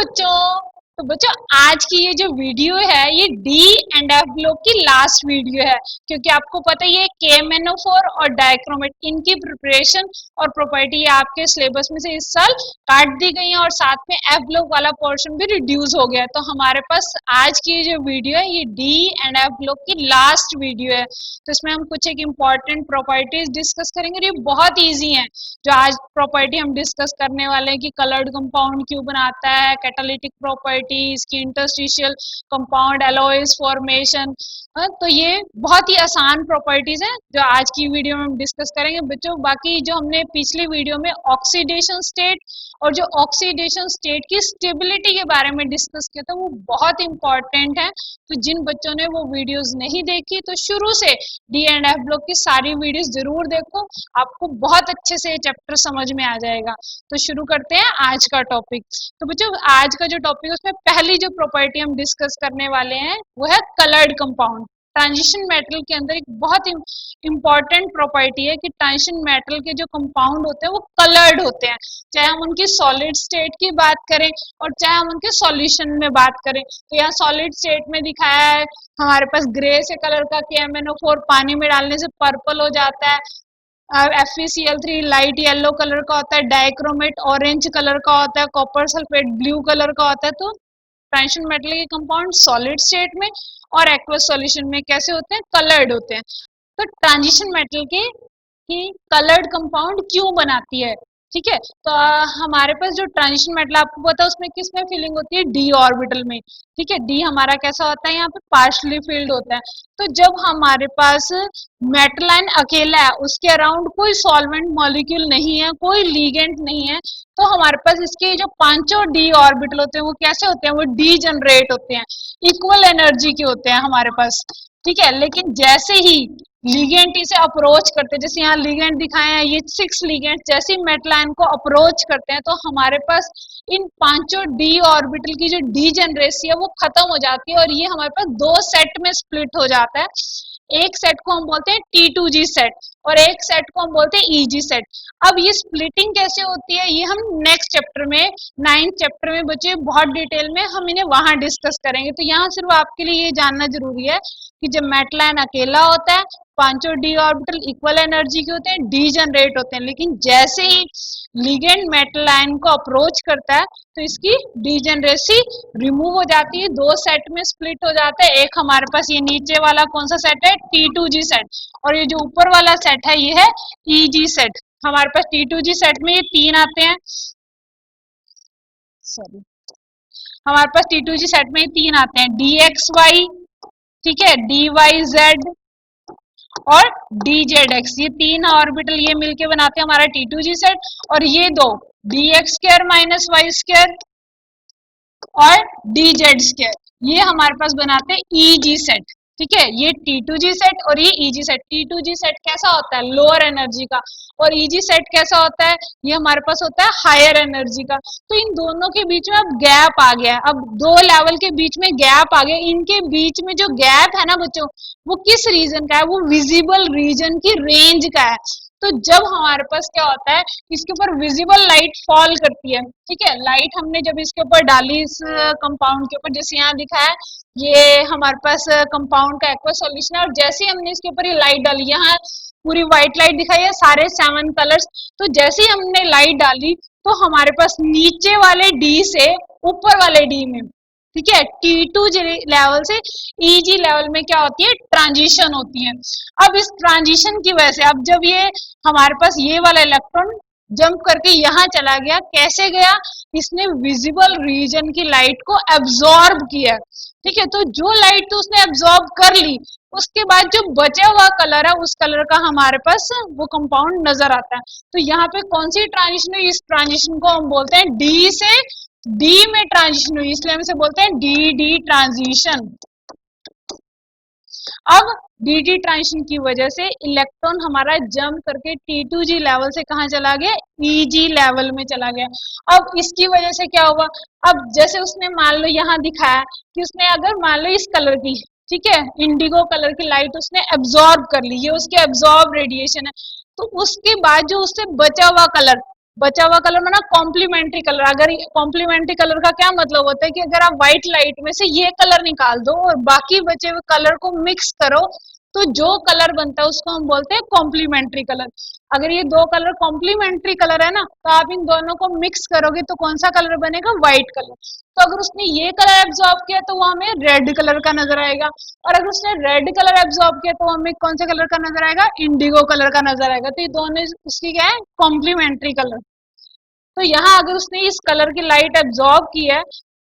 बच्चों। तो बच्चों आज की ये जो वीडियो है ये डी एंड एफ ब्लॉक की लास्ट वीडियो है, क्योंकि आपको पता है ये KMnO4 और डाइक्रोमेट इनकी प्रिपरेशन और प्रॉपर्टी आपके सिलेबस में से इस साल काट दी गई है और साथ में एफ ब्लॉक वाला पोर्शन भी रिड्यूस हो गया है। तो हमारे पास आज की ये जो वीडियो है ये डी एंड एफ ब्लॉक की लास्ट वीडियो है। तो इसमें हम कुछ एक इम्पॉर्टेंट प्रॉपर्टीज डिस्कस करेंगे और ये बहुत ईजी है। जो आज प्रॉपर्टी हम डिस्कस करने वाले हैं कि कलर्ड कंपाउंड क्यों बनाता है, कैटालिटिक प्रॉपर्टी, इसकी इंटरस्टिशियल कंपाउंड एलॉयज फॉर्मेशन। तो ये बहुत ही आसान प्रॉपर्टीज हैं जो आज की वीडियो में हम डिस्कस करेंगे बच्चों। बाकी जो हमने पिछली वीडियो में ऑक्सीडेशन स्टेट और जो ऑक्सीडेशन स्टेट की स्टेबिलिटी के बारे में डिस्कस किया था वो बहुत इंपॉर्टेंट है। तो जिन बच्चों ने वो वीडियोस नहीं देखी तो शुरू से डी एंड एफ ब्लॉक की सारी वीडियोस जरूर देखो, आपको बहुत अच्छे से चैप्टर समझ में आ जाएगा। तो शुरू करते हैं आज का टॉपिक। तो बच्चों आज का जो टॉपिक है उसमें पहली जो प्रॉपर्टी हम डिस्कस करने वाले हैं वो है कलर्ड कंपाउंड। ट्रांजिशन मेटल के अंदर एक बहुत इंपॉर्टेंट प्रॉपर्टी है कि ट्रांजिशन मेटल के जो कंपाउंड होते हैं वो कलर्ड होते हैं, चाहे हम उनकी सॉलिड स्टेट की बात करें और चाहे हम उनके सॉल्यूशन में बात करें। तो यहाँ सॉलिड स्टेट में दिखाया है हमारे पास ग्रे से कलर का KMnO4 पानी में डालने से पर्पल हो जाता है, FeCl3 लाइट येलो कलर का होता है, डाइक्रोमेट ऑरेंज कलर का होता है, कॉपर सल्फेट ब्लू कलर का होता है। तो ट्रांजिशन मेटल के कंपाउंड सॉलिड स्टेट में और एक्वस सॉल्यूशन में कैसे होते हैं, कलर्ड होते हैं। तो ट्रांजिशन मेटल के कलर्ड कंपाउंड क्यों बनाती है, ठीक है। तो हमारे पास जो ट्रांजिशन मेटल आपको पता है उसमें किस में फिलिंग होती है, डी ऑर्बिटल में, ठीक है। डी हमारा कैसा होता है, यहाँ पे पार्शली फिल्ड होता है। तो जब हमारे पास मेटल आयन अकेला है, उसके अराउंड कोई सॉल्वेंट मॉलिक्यूल नहीं है, कोई लीगेंट नहीं है, तो हमारे पास इसके जो पांचों डी ऑर्बिटल होते हैं वो कैसे होते हैं, वो डी जनरेट होते हैं, इक्वल एनर्जी के होते हैं हमारे पास, ठीक है। लेकिन जैसे ही लिगेंड इसे अप्रोच करते हैं, जैसे यहाँ लिगेंड दिखाए हैं ये 6 लिगेंड, जैसे ही मेटल आयन को अप्रोच करते हैं तो हमारे पास इन पांचों डी ऑर्बिटल की जो डी जनरेसी है वो खत्म हो जाती है और ये हमारे पास दो सेट में स्प्लिट हो जाता है। एक सेट को हम बोलते हैं T2G सेट और एक सेट को हम बोलते हैं EG सेट। अब ये स्प्लिटिंग कैसे होती है ये हम नेक्स्ट चैप्टर में 9th चैप्टर में बच्चे बहुत डिटेल में हम इन्हें वहां डिस्कस करेंगे। तो यहाँ सिर्फ आपके लिए ये जानना जरूरी है कि जब मेटल आयन अकेला होता है पांचों डी ऑर्बिटल इक्वल एनर्जी के होते हैं, डी जनरेट होते हैं, लेकिन जैसे ही लिगेंड मेटल आयन को अप्रोच करता है तो इसकी डीजेनरेसी रिमूव हो जाती है, दो सेट में स्प्लिट हो जाता है। एक हमारे पास ये नीचे वाला कौन सा सेट है, T2G सेट, और ये जो ऊपर वाला सेट है ये है EG सेट। हमारे पास T2G सेट में ये तीन आते हैं, सॉरी हमारे पास T2G सेट में ये तीन आते हैं, DXY, ठीक है, DYZ और DZX, ये तीन ऑर्बिटल ये मिलके बनाते हैं हमारा T2G सेट। और ये दो DX² माइनस Y² और DZ² ये हमारे पास बनाते हैं EG सेट, ठीक है। ये T2G सेट और ये EG सेट। T2G सेट कैसा होता है, लोअर एनर्जी का, और EG सेट कैसा होता है, ये हमारे पास होता है हायर एनर्जी का। तो इन दोनों के बीच में अब गैप आ गया है, अब दो लेवल के बीच में गैप आ गया। इनके बीच में जो गैप है ना बच्चों वो किस रीजन का है, वो विजिबल रीजन की रेंज का है। तो जब हमारे पास क्या होता है इसके ऊपर विजिबल लाइट फॉल करती है, ठीक है, लाइट हमने जब इसके ऊपर डाली इस कंपाउंड के ऊपर, जैसे यहाँ दिखा है ये हमारे पास कंपाउंड का एक्वा सॉल्यूशन है, और जैसे ही हमने इसके ऊपर ये लाइट डाली, यहाँ पूरी व्हाइट लाइट दिखाई है, सारे 7 कलर्स, तो जैसे ही हमने लाइट डाली तो हमारे पास नीचे वाले डी से ऊपर वाले डी में, ठीक है, T2 लेवल से EG लेवल में क्या होती है, ट्रांजिशन होती है। अब इस ट्रांजिशन की वजह से अब जब ये हमारे पास ये वाला इलेक्ट्रॉन जंप करके यहाँ चला गया, कैसे गया, इसने विजिबल रीजन की लाइट को एब्जॉर्ब किया, ठीक है। तो जो लाइट तो उसने एब्जॉर्ब कर ली, उसके बाद जो बचा हुआ कलर है उस कलर का हमारे पास वो कंपाउंड नजर आता है। तो यहाँ पे कौन सी ट्रांजिशन हुई, इस ट्रांजिशन को हम बोलते हैं डी से डी में ट्रांजिशन हुई, इसलिए हम इसे बोलते हैं डी ट्रांजिशन। अब डी ट्रांजिशन की वजह से इलेक्ट्रॉन हमारा जंप करके T2G लेवल से कहाँ चला गया, EG लेवल में चला गया। अब इसकी वजह से क्या होगा, अब जैसे उसने मान लो यहाँ दिखाया कि उसने अगर मान लो इस कलर की, ठीक है, इंडिगो कलर की लाइट उसने एब्जॉर्ब कर ली, ये उसके एब्जॉर्ब रेडिएशन है, तो उसके बाद जो उससे बचा हुआ कलर बचा हुआ कलर माना कॉम्प्लीमेंट्री कलर। अगर कॉम्प्लीमेंट्री कलर का क्या मतलब होता है कि अगर आप व्हाइट लाइट में से ये कलर निकाल दो और बाकी बचे हुए कलर को मिक्स करो तो जो कलर बनता है उसको हम बोलते हैं कॉम्प्लीमेंट्री कलर। अगर ये दो कलर कॉम्प्लीमेंट्री कलर है ना तो आप इन दोनों को मिक्स करोगे तो कौन सा कलर बनेगा, व्हाइट कलर। तो अगर उसने ये कलर एब्जॉर्ब किया तो वो हमें रेड कलर का नजर आएगा, और अगर उसने रेड कलर एब्जॉर्ब किया तो हमें कौन से कलर का नजर आएगा, इंडिगो कलर का नजर आएगा। तो ये दोनों उसकी क्या है, कॉम्प्लीमेंट्री कलर। तो यहाँ अगर उसने इस कलर की लाइट एब्जॉर्ब की है,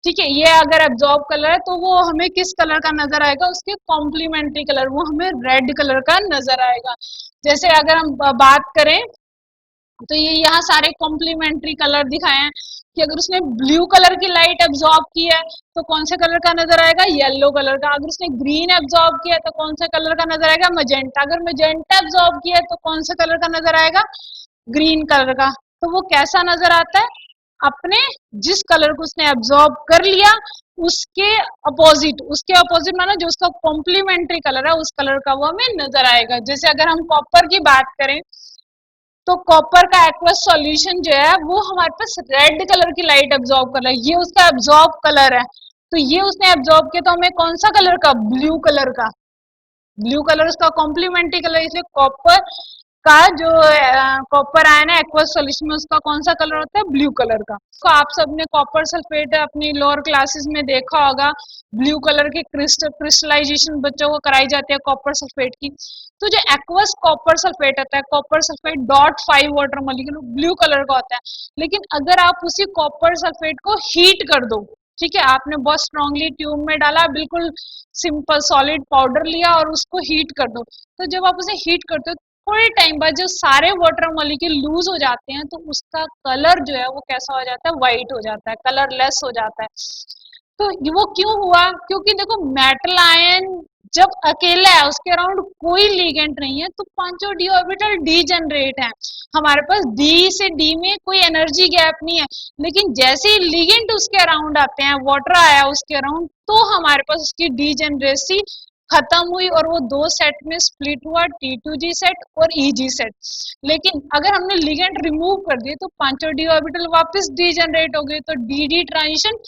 ठीक है, ये अगर एब्जॉर्ब कलर है तो वो हमें किस कलर का नजर आएगा, उसके कॉम्प्लीमेंट्री कलर, वो हमें रेड कलर का नजर आएगा। जैसे अगर हम बात करें तो ये यहाँ सारे कॉम्प्लीमेंट्री कलर दिखाए हैं कि अगर उसने ब्लू कलर की लाइट एब्जॉर्ब की है तो कौन से कलर का नजर आएगा, येलो कलर का। अगर उसने ग्रीन एब्जॉर्ब किया तो कौन से कलर का नजर आएगा, मजेंटा। अगर मजेंटा एब्जॉर्ब किया तो कौन से कलर का नजर आएगा, ग्रीन कलर का। तो वो कैसा नजर आता है, अपने जिस कलर को उसने एब्जॉर्ब कर लिया उसके अपोजिट माना जो उसका कॉम्प्लीमेंट्री कलर है उस कलर का वो हमें नजर आएगा। जैसे अगर हम कॉपर की बात करें तो कॉपर का एक्वस सॉल्यूशन जो है वो हमारे पास रेड कलर की लाइट एब्जॉर्ब कर रहा है, ये उसका एब्जॉर्ब कलर है। तो ये उसने एब्जॉर्ब किया तो हमें कौन सा कलर का, ब्लू कलर का। ब्लू कलर उसका कॉम्प्लीमेंट्री कलर, इसलिए कॉपर का जो कॉपर आयन है एक्वस सॉल्यूशन में उसका कौन सा कलर होता है, ब्लू कलर का। तो आप सबने कॉपर सल्फेट अपनी लोअर क्लासेस में देखा होगा, ब्लू कलर की क्रिस्टलाइजेशन बच्चों को कराई जाती है कॉपर सल्फेट की। तो जो एक्वस कॉपर सल्फेट होता है, copper sulphate .5 water molecule blue colour का होता है। लेकिन अगर आप उसी कॉपर सल्फेट को हीट कर दो, ठीक है, आपने बहुत स्ट्रांगली ट्यूब में डाला, बिल्कुल सिंपल सॉलिड पाउडर लिया और उसको हीट कर दो, तो जब आप उसे हीट करते हो थोड़े टाइम बाद जब सारे वाटर मॉलिक्यूल लूज हो जाते हैं तो उसका कलर जो है वो कैसा हो जाता है, व्हाइट हो जाता है, कलरलेस हो जाता है। तो वो क्यों हुआ, क्योंकि देखो मेटल आयन जब अकेला है उसके अराउंड कोई लिगेंड नहीं है तो पांचों डी ऑर्बिटल डी जनरेट है, हमारे पास डी से डी में कोई एनर्जी गैप नहीं है। लेकिन जैसे ही लिगेंड उसके अराउंड आते हैं, वाटर आया उसके अराउंड, तो हमारे पास उसकी डी जनरेसी खत्म हुई और वो दो सेट में स्प्लिट हुआ, T2G सेट और EG सेट। लेकिन अगर हमने लिगेंड रिमूव कर दिए तो पांचों डी ऑर्बिटल वापस डी जनरेट हो गए, तो डी डी ट्रांजिशन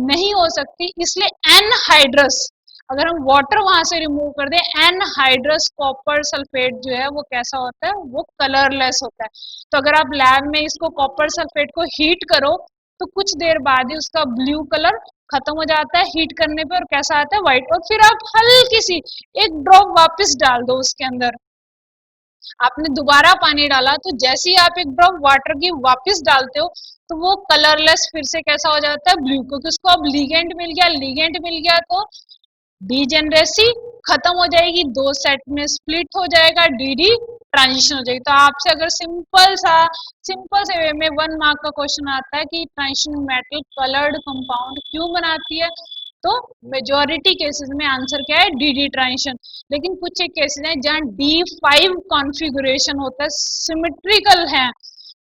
नहीं हो सकती। इसलिए एनहाइड्रस, अगर हम वाटर वहां से रिमूव कर दें, एनहाइड्रस कॉपर सल्फेट जो है वो कैसा होता है, वो कलरलेस होता है। तो अगर आप लैब में इसको कॉपर सल्फेट को हीट करो तो कुछ देर बाद ही उसका ब्लू कलर खत्म हो जाता है हीट करने पे और कैसा आता है, व्हाइट। और फिर आप हल्की सी एक ड्रॉप वापस डाल दो उसके अंदर, आपने दोबारा पानी डाला तो जैसे ही आप एक ड्रॉप वाटर की वापस डालते हो तो वो कलरलेस फिर से कैसा हो जाता है, ब्लू, क्योंकि उसको अब लिगेंड मिल गया, लिगेंड मिल गया तो डीजेनरेसी खत्म हो जाएगी, दो सेट में स्प्लिट हो जाएगा, डीडी ट्रांजिशन हो जाएगी। तो आपसे अगर सिंपल से वे में 1 मार्क का क्वेश्चन आता है कि ट्रांजिशन मेटल कलर्ड कंपाउंड क्यों बनाती है, तो मेजॉरिटी केसेस में आंसर क्या है, डीडी ट्रांजिशन। लेकिन कुछ एक केसेस हैं जहाँ D5 कॉन्फ़िगरेशन होता है, सिमेट्रिकल है,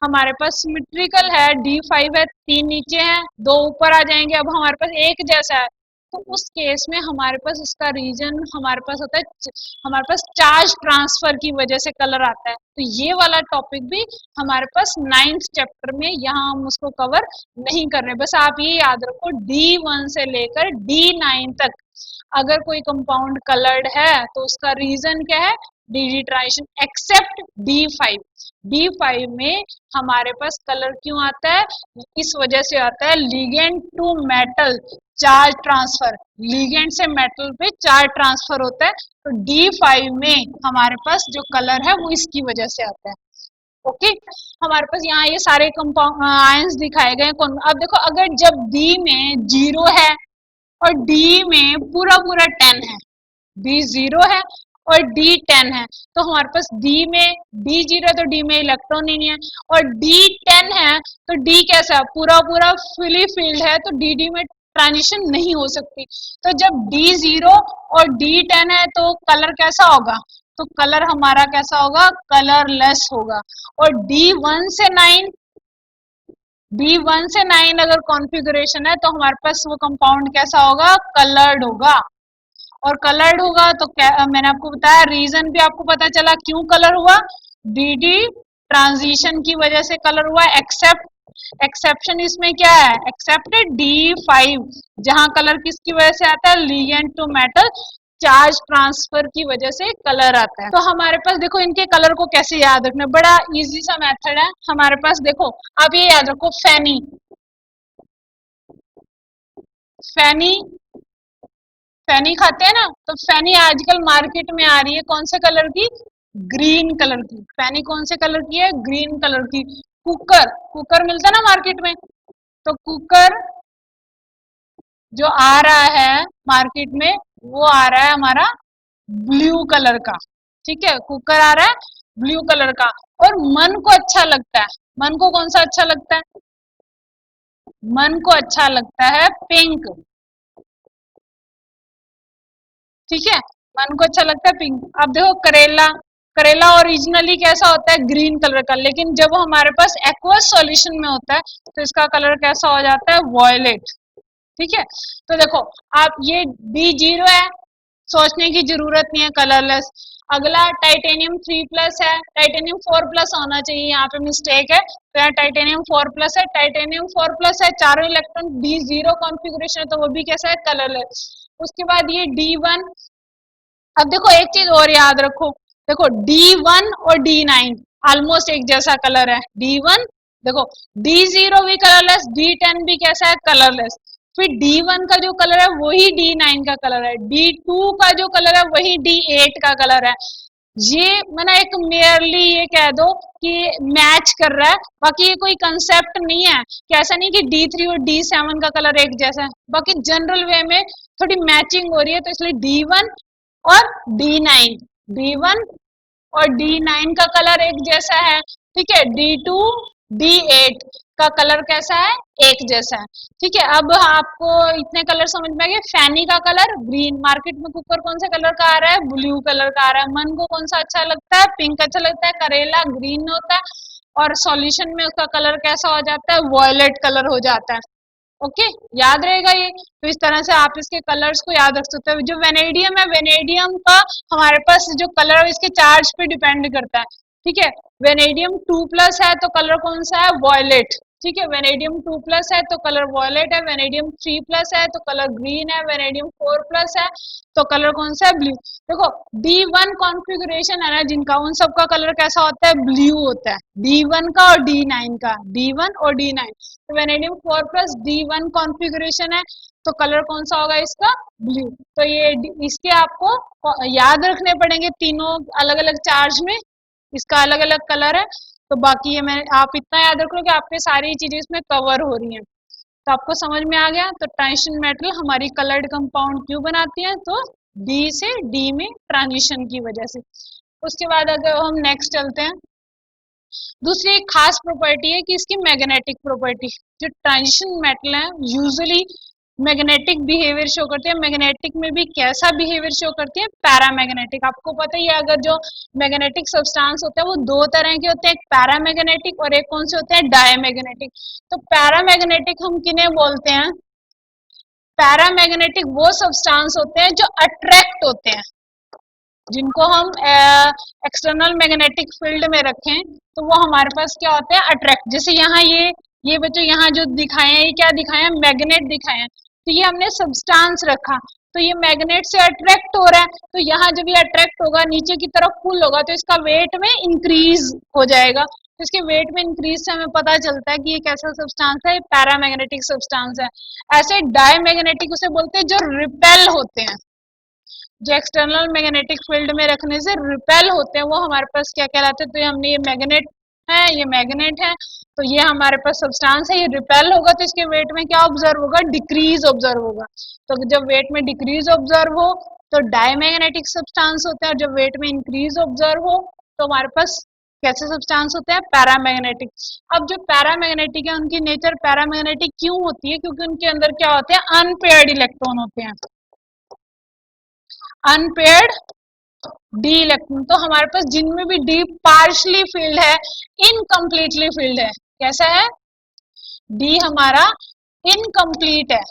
हमारे पास सिमेट्रिकल है, D5 है, 3 नीचे हैं 2 ऊपर आ जाएंगे, अब हमारे पास एक जैसा है। तो उस केस में हमारे पास उसका रीजन हमारे पास होता है, हमारे पास चार्ज ट्रांसफर की वजह से कलर आता है। तो ये वाला टॉपिक भी हमारे पास 9th चैप्टर में, यहाँ हम उसको कवर नहीं कर रहे। बस आप ये याद रखो D1 से लेकर D9 तक अगर कोई कंपाउंड कलर्ड है तो उसका रीजन क्या है, D transition, accept D5। D5 में हमारे पास कलर क्यों आता है, इस वजह से आता है, ligand to metal charge transfer, ligand से मेटल पे चार्ज ट्रांसफर होता है। तो D5 में हमारे पास जो कलर है वो इसकी वजह से आता है। ओके, हमारे पास यहाँ ये सारे कंपाउंड आयंस दिखाए गए। अब देखो अगर जब D में 0 है और D में पूरा पूरा 10 है, D 0 है और D 10 है, तो हमारे पास D में D 0 है तो D में इलेक्ट्रॉन ही नहीं है, और D 10 है तो D कैसा है, पूरा पूरा फुली फील्ड है, तो D में ट्रांजिशन नहीं हो सकती। तो जब D 0 और D 10 है तो कलर कैसा होगा, तो कलर हमारा कैसा होगा, कलरलेस होगा। और D1 से 9 अगर कॉन्फ़िगरेशन है तो हमारे पास वो कंपाउंड कैसा होगा, कलर्ड होगा। और कलर्ड होगा तो क्या, मैंने आपको बताया रीजन भी आपको पता चला क्यों कलर हुआ, डी डी ट्रांजिशन की वजह से कलर हुआ, एक्सेप्ट एक्सेप्शन इसमें क्या है, एक्सेप्ट D5 जहां कलर किसकी वजह से आता है, ligand to metal charge transfer की वजह से कलर आता है। तो हमारे पास देखो इनके कलर को कैसे याद रखना, बड़ा इजी सा मेथड है हमारे पास। देखो आप ये याद रखो, फैनी, फैनी, फैनी खाते हैं ना, तो फैनी आजकल मार्केट में आ रही है कौन से कलर की, ग्रीन कलर की। फैनी कौन से कलर की है, ग्रीन कलर की। कुकर, कुकर मिलता है ना मार्केट में, तो कुकर जो आ रहा है मार्केट में वो आ रहा है हमारा ब्लू कलर का। ठीक है, कुकर आ रहा है ब्लू कलर का। और मन को अच्छा लगता है, मन को कौन सा अच्छा लगता है, मन को अच्छा लगता है पिंक। ठीक है, मन को अच्छा लगता है पिंक। अब देखो करेला, करेला ओरिजिनली कैसा होता है, ग्रीन कलर का, लेकिन जब हमारे पास एक्वस सॉल्यूशन में होता है तो इसका कलर कैसा हो जाता है, वॉयलेट। ठीक है, तो देखो आप ये D0 है, सोचने की जरूरत नहीं है, कलरलेस। अगला टाइटेनियम 3+ है, टाइटेनियम 4+ होना चाहिए, यहाँ पे मिस्टेक है, तो यहाँ टाइटेनियम 4+ है, टाइटेनियम 4+ है, चारों इलेक्ट्रॉन D0 कॉन्फ़िगरेशन है, तो वो भी कैसा है, कलरलेस। उसके बाद ये D1। अब देखो एक चीज और याद रखो, देखो D1 और D9 ऑलमोस्ट एक जैसा कलर है। D1 देखो, D0 भी कलरलेस, D10 भी कैसा है, कलरलेस। फिर D1 का जो कलर है वही D9 का कलर है, D2 का जो कलर है वही D8 का कलर है। ये मैंने एक मेयरली ये कह दो कि मैच कर रहा है, बाकी ये कोई कंसेप्ट नहीं है कि ऐसा नहीं कि D3 और D7 का कलर एक जैसा है, बाकी जनरल वे में थोड़ी मैचिंग हो रही है, तो इसलिए D1 और D9, D1 और D9 का कलर एक जैसा है। ठीक है, D2 D8 का कलर कैसा है, एक जैसा है। ठीक है, अब आपको इतने कलर समझ में आ गए। फैनी का कलर ग्रीन, मार्केट में कुकर कौन से कलर का आ रहा है, ब्लू कलर का आ रहा है। मन को कौन सा अच्छा लगता है, पिंक अच्छा लगता है। करेला ग्रीन होता है और सॉल्यूशन में उसका कलर कैसा हो जाता है, वॉयलेट कलर हो जाता है। ओके, याद रहेगा ये। तो इस तरह से आप इसके कलर्स को याद रख सकते हो। जो वेनेडियम है, वेनेडियम का हमारे पास जो कलर है इसके चार्ज पे डिपेंड करता है। ठीक है, वेनेडियम 2+ है तो कलर कौन सा है, वॉयलेट। ठीक है, वेनेडियम 2+ है तो कलर वॉयलेट है। वेनेडियम 3+ है तो कलर ग्रीन है। वेनेडियम 4+ है तो कलर कौन सा है, ब्लू। देखो D1 कॉन्फ़िगरेशन है ना जिनका, उन सबका कलर कैसा होता है, ब्लू होता है। D1 का और D9 का, D1 और D9। तो वेनेडियम 4+ D1 कॉन्फ़िगरेशन है तो कलर कौन सा होगा इसका, ब्लू। तो ये इसके आपको याद रखने पड़ेंगे तीनों अलग अलग चार्ज में, इसका अलग अलग कलर है। तो बाकी ये मैं आप इतना याद रख लो कि आपके सारी चीजें इसमें कवर हो रही हैं। तो आपको समझ में आ गया। तो ट्रांजिशन मेटल हमारी कलर्ड कंपाउंड क्यों बनाती है, तो D से D में ट्रांजिशन की वजह से। उसके बाद अगर हम नेक्स्ट चलते हैं, दूसरी एक खास प्रॉपर्टी है कि इसकी मैग्नेटिक प्रॉपर्टी। जो ट्रांजिशन मेटल है यूजुअली मैग्नेटिक बिहेवियर शो करते हैं। मैग्नेटिक में भी कैसा बिहेवियर शो करते हैं, पैरामैग्नेटिक। आपको पता ही है, अगर जो मैग्नेटिक सब्सटेंस होते हैं वो दो तरह के होते हैं, एक पैरामैग्नेटिक और एक कौन से होते हैं, डायमैग्नेटिक। तो पैरामैग्नेटिक हम किन्हें बोलते हैं, पैरामैग्नेटिक वो सब्सटेंस होते हैं जो अट्रैक्ट होते हैं, जिनको हम एक्सटर्नल मैग्नेटिक फील्ड में रखें तो वो हमारे पास क्या होते हैं, अट्रैक्ट। जैसे यहाँ ये बच्चों यहाँ जो दिखाए हैं, ये क्या दिखाए हैं, मैग्नेट दिखाए हैं। तो ये हमने सब्सटेंस रखा तो ये मैग्नेट से अट्रैक्ट हो रहा है, तो यहाँ जब ये अट्रैक्ट होगा नीचे की तरफ पुल होगा तो इसका वेट में इंक्रीज हो जाएगा। तो इसके वेट में इंक्रीज से हमें पता चलता है कि ये कैसा सब्सटेंस है, पैरामैग्नेटिक सब्सटेंस है। ऐसे डायमैग्नेटिक उसे बोलते हैं जो रिपेल होते हैं, जो एक्सटर्नल मैग्नेटिक फील्ड में रखने से रिपेल होते हैं, वो हमारे पास क्या कहलाते हैं, तो ये हमने ये मैग्नेट है, ये मैग्नेट है, तो ये हमारे पास सब्सटेंस है, ये रिपेल होगा तो इसके वेट में क्या ऑब्जर्व होगा, डिक्रीज ऑब्जर्व होगा। तो जब वेट में डिक्रीज ऑब्जर्व हो तो डायमैग्नेटिक सब्सटेंस होते हैं, और जब वेट में इंक्रीज ऑब्जर्व हो तो हमारे पास कैसे सब्सटेंस होते हैं, पैरामैग्नेटिक। अब जो पैरामैग्नेटिक है उनकी नेचर पैरामैग्नेटिक क्यों होती है, क्योंकि उनके अंदर क्या होते हैं, अनपेयर्ड इलेक्ट्रॉन होते हैं, अनपेयर्ड डी इलेक्ट्रॉन। तो हमारे पास जिनमें भी डी पार्शली फील्ड है, इनकम्प्लीटली फील्ड है, कैसा है, डी हमारा इनकम्प्लीट है।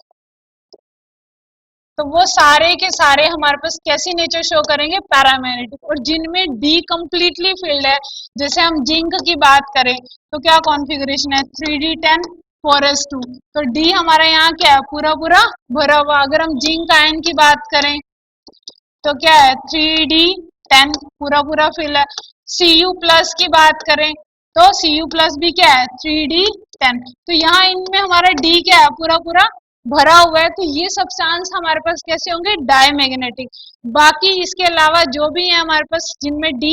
तो वो सारे के सारे हमारे पास कैसी नेचर शो करेंगे, पैरामैग्नेटिक। और जिनमें डी कंप्लीटली फिल्ड है, जैसे हम जिंक की बात करें तो क्या कॉन्फ़िगरेशन है, 3d10 4s2। तो डी हमारा यहाँ क्या है, पूरा पूरा भरा हुआ। अगर हम जिंक आयन की बात करें तो क्या है, 3d10 पूरा पूरा फिल है। Cu प्लस की बात करें तो Cu प्लस भी क्या है, 3d10। तो यहाँ इनमें हमारा D क्या है, पूरा पूरा भरा हुआ है। तो ये सब्सटेंस हमारे पास कैसे होंगे, डायमैग्नेटिक। बाकी इसके अलावा जो भी है हमारे पास जिनमें D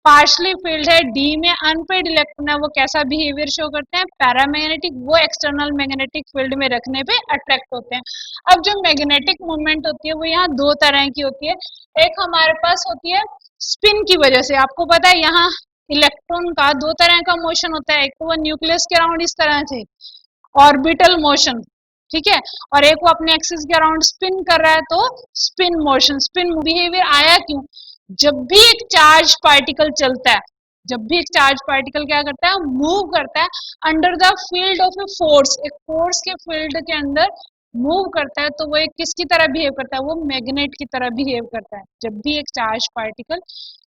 पार्शली फील्ड है, डी में अनपेड इलेक्ट्रॉन है, वो कैसा बिहेवियर शो करते हैं, पैरामैग्नेटिक। वो एक्सटर्नल मैग्नेटिक फील्ड में रखने पे अट्रैक्ट होते हैं। अब जो मैग्नेटिक मूवमेंट होती है वो यहाँ दो तरह की होती है। एक हमारे पास होती है स्पिन की वजह से। आपको पता है यहाँ इलेक्ट्रॉन का दो तरह का मोशन होता है, एक तो वो न्यूक्लियस के अराउंड इस तरह से ऑर्बिटल मोशन, ठीक है, और एक वो अपने एक्सिस के अराउंड स्पिन कर रहा है, तो स्पिन मोशन। स्पिन बिहेवियर आया क्यों, जब भी एक चार्ज पार्टिकल चलता है, जब भी एक चार्ज पार्टिकल क्या करता है, मूव करता है under the field of a force, एक फोर्स के फील्ड के अंदर मूव करता है, तो वो एक किसकी तरह बिहेव करता है, वो मैग्नेट की तरह बिहेव करता है। जब भी एक चार्ज पार्टिकल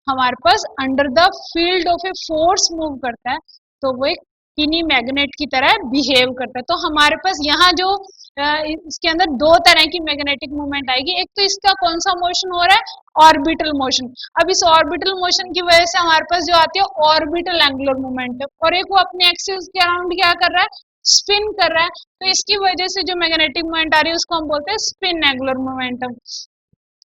हमारे पास under the field of a force move करता है, तो वो एक किनी मैग्नेट की तरह बिहेव करता है। तो हमारे पास यहाँ जो इसके अंदर दो तरह की मैग्नेटिक मूवमेंट आएगी। एक तो इसका कौन सा मोशन हो रहा है, ऑर्बिटल मोशन। अब इस ऑर्बिटल मोशन की वजह से हमारे पास जो आती है ऑर्बिटल एंगुलर मोमेंट, और एक वो अपने एक्सिस के अराउंड क्या कर रहा है, स्पिन कर रहा है। तो इसकी वजह से जो मैग्नेटिक मोमेंट आ रही है उसको हम बोलते हैं स्पिन एंगुलर मोमेंटम।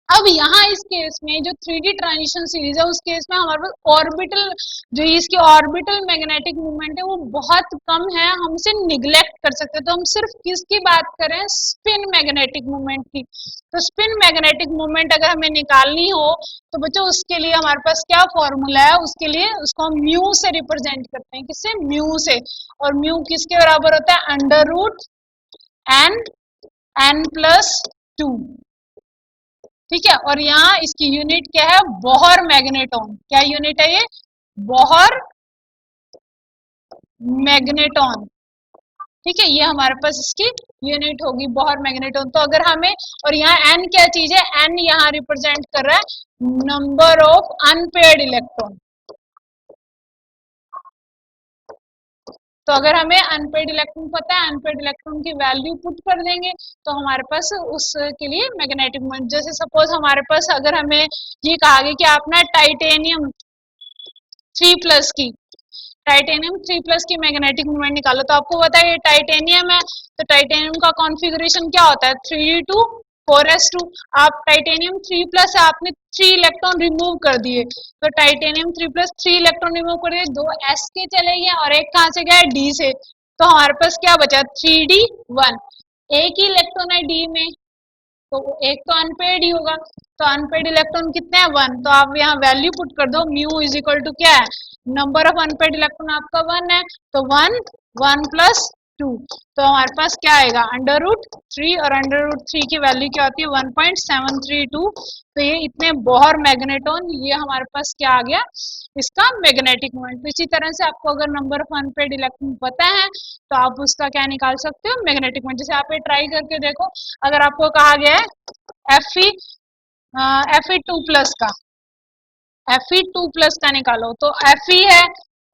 अब यहाँ इस केस में जो 3D ट्रांजिशन सीरीज है, उस केस में हमारे पास ऑर्बिटल, जो इसकी ऑर्बिटल मैग्नेटिक मूवमेंट है वो बहुत कम है, हम इसे निग्लेक्ट कर सकते हैं। तो हम सिर्फ किसकी बात करें, स्पिन मैग्नेटिक मूवमेंट की। तो स्पिन मैग्नेटिक मूवमेंट अगर हमें निकालनी हो तो बच्चों उसके लिए हमारे पास क्या फॉर्मूला है, उसके लिए उसको हम म्यू से रिप्रेजेंट करते हैं। किससे, म्यू से। और म्यू किसके बराबर होता है, अंडर रूट n प्लस 2, ठीक है। और यहाँ इसकी यूनिट क्या है, बोहर मैग्नेटॉन। क्या यूनिट है ये, बोहर मैग्नेटॉन, ठीक है। ये हमारे पास इसकी यूनिट होगी, बोहर मैग्नेटॉन। तो अगर हमें, और यहाँ n क्या चीज है, n यहाँ रिप्रेजेंट कर रहा है नंबर ऑफ अनपेयर्ड इलेक्ट्रॉन। तो अगर हमें अनपेड इलेक्ट्रॉन पता है, अनपेड इलेक्ट्रॉन की वैल्यू पुट कर देंगे तो हमारे पास उसके लिए मैग्नेटिक मोमेंट, जैसे सपोज हमारे पास अगर हमें ये कहा गया कि आप ना टाइटेनियम 3+ की, टाइटेनियम 3+ की मैग्नेटिक मोमेंट निकालो, तो आपको पता है ये टाइटेनियम है, तो टाइटेनियम का कॉन्फ़िगरेशन क्या होता है, 3d2 4s2। आप टाइटेनियम 3+ है, आपने 3 इलेक्ट्रॉन रिमूव कर दिए, तो टाइटेनियम 3+ 3 इलेक्ट्रॉन रिमूव कर दिए, 2 s के चले गए और एक कहाँ से गया, d से। तो हमारे पास क्या बचा, 3d1। एक ही इलेक्ट्रॉन है d में, तो एक तो अनपेड ही होगा, तो अनपेड इलेक्ट्रॉन कितने हैं, 1। तो आप यहाँ वैल्यू पुट कर दो, म्यू इज इक्वल टू क्या है, नंबर ऑफ अनपेड इलेक्ट्रॉन आपका 1 है, तो 1 1 प्लस 2, तो हमारे पास क्या आएगा, अंडर रूट 3, और अंडर रूट 3 की वैल्यू क्या होती है, 1.732। तो ये इतने बोहर मैग्नेटॉन, ये हमारे पास क्या आ गया, इसका मैग्नेटिक मोमेंट। इसी तरह से आपको अगर नंबर ऑफ अनपेड इलेक्ट्रॉन पता है तो आप उसका क्या निकाल सकते हो, मैग्नेटिक मोमेंट। जैसे आप ये ट्राई करके देखो, अगर आपको कहा गया है Fe2+ का, Fe2+ का निकालो, तो Fe है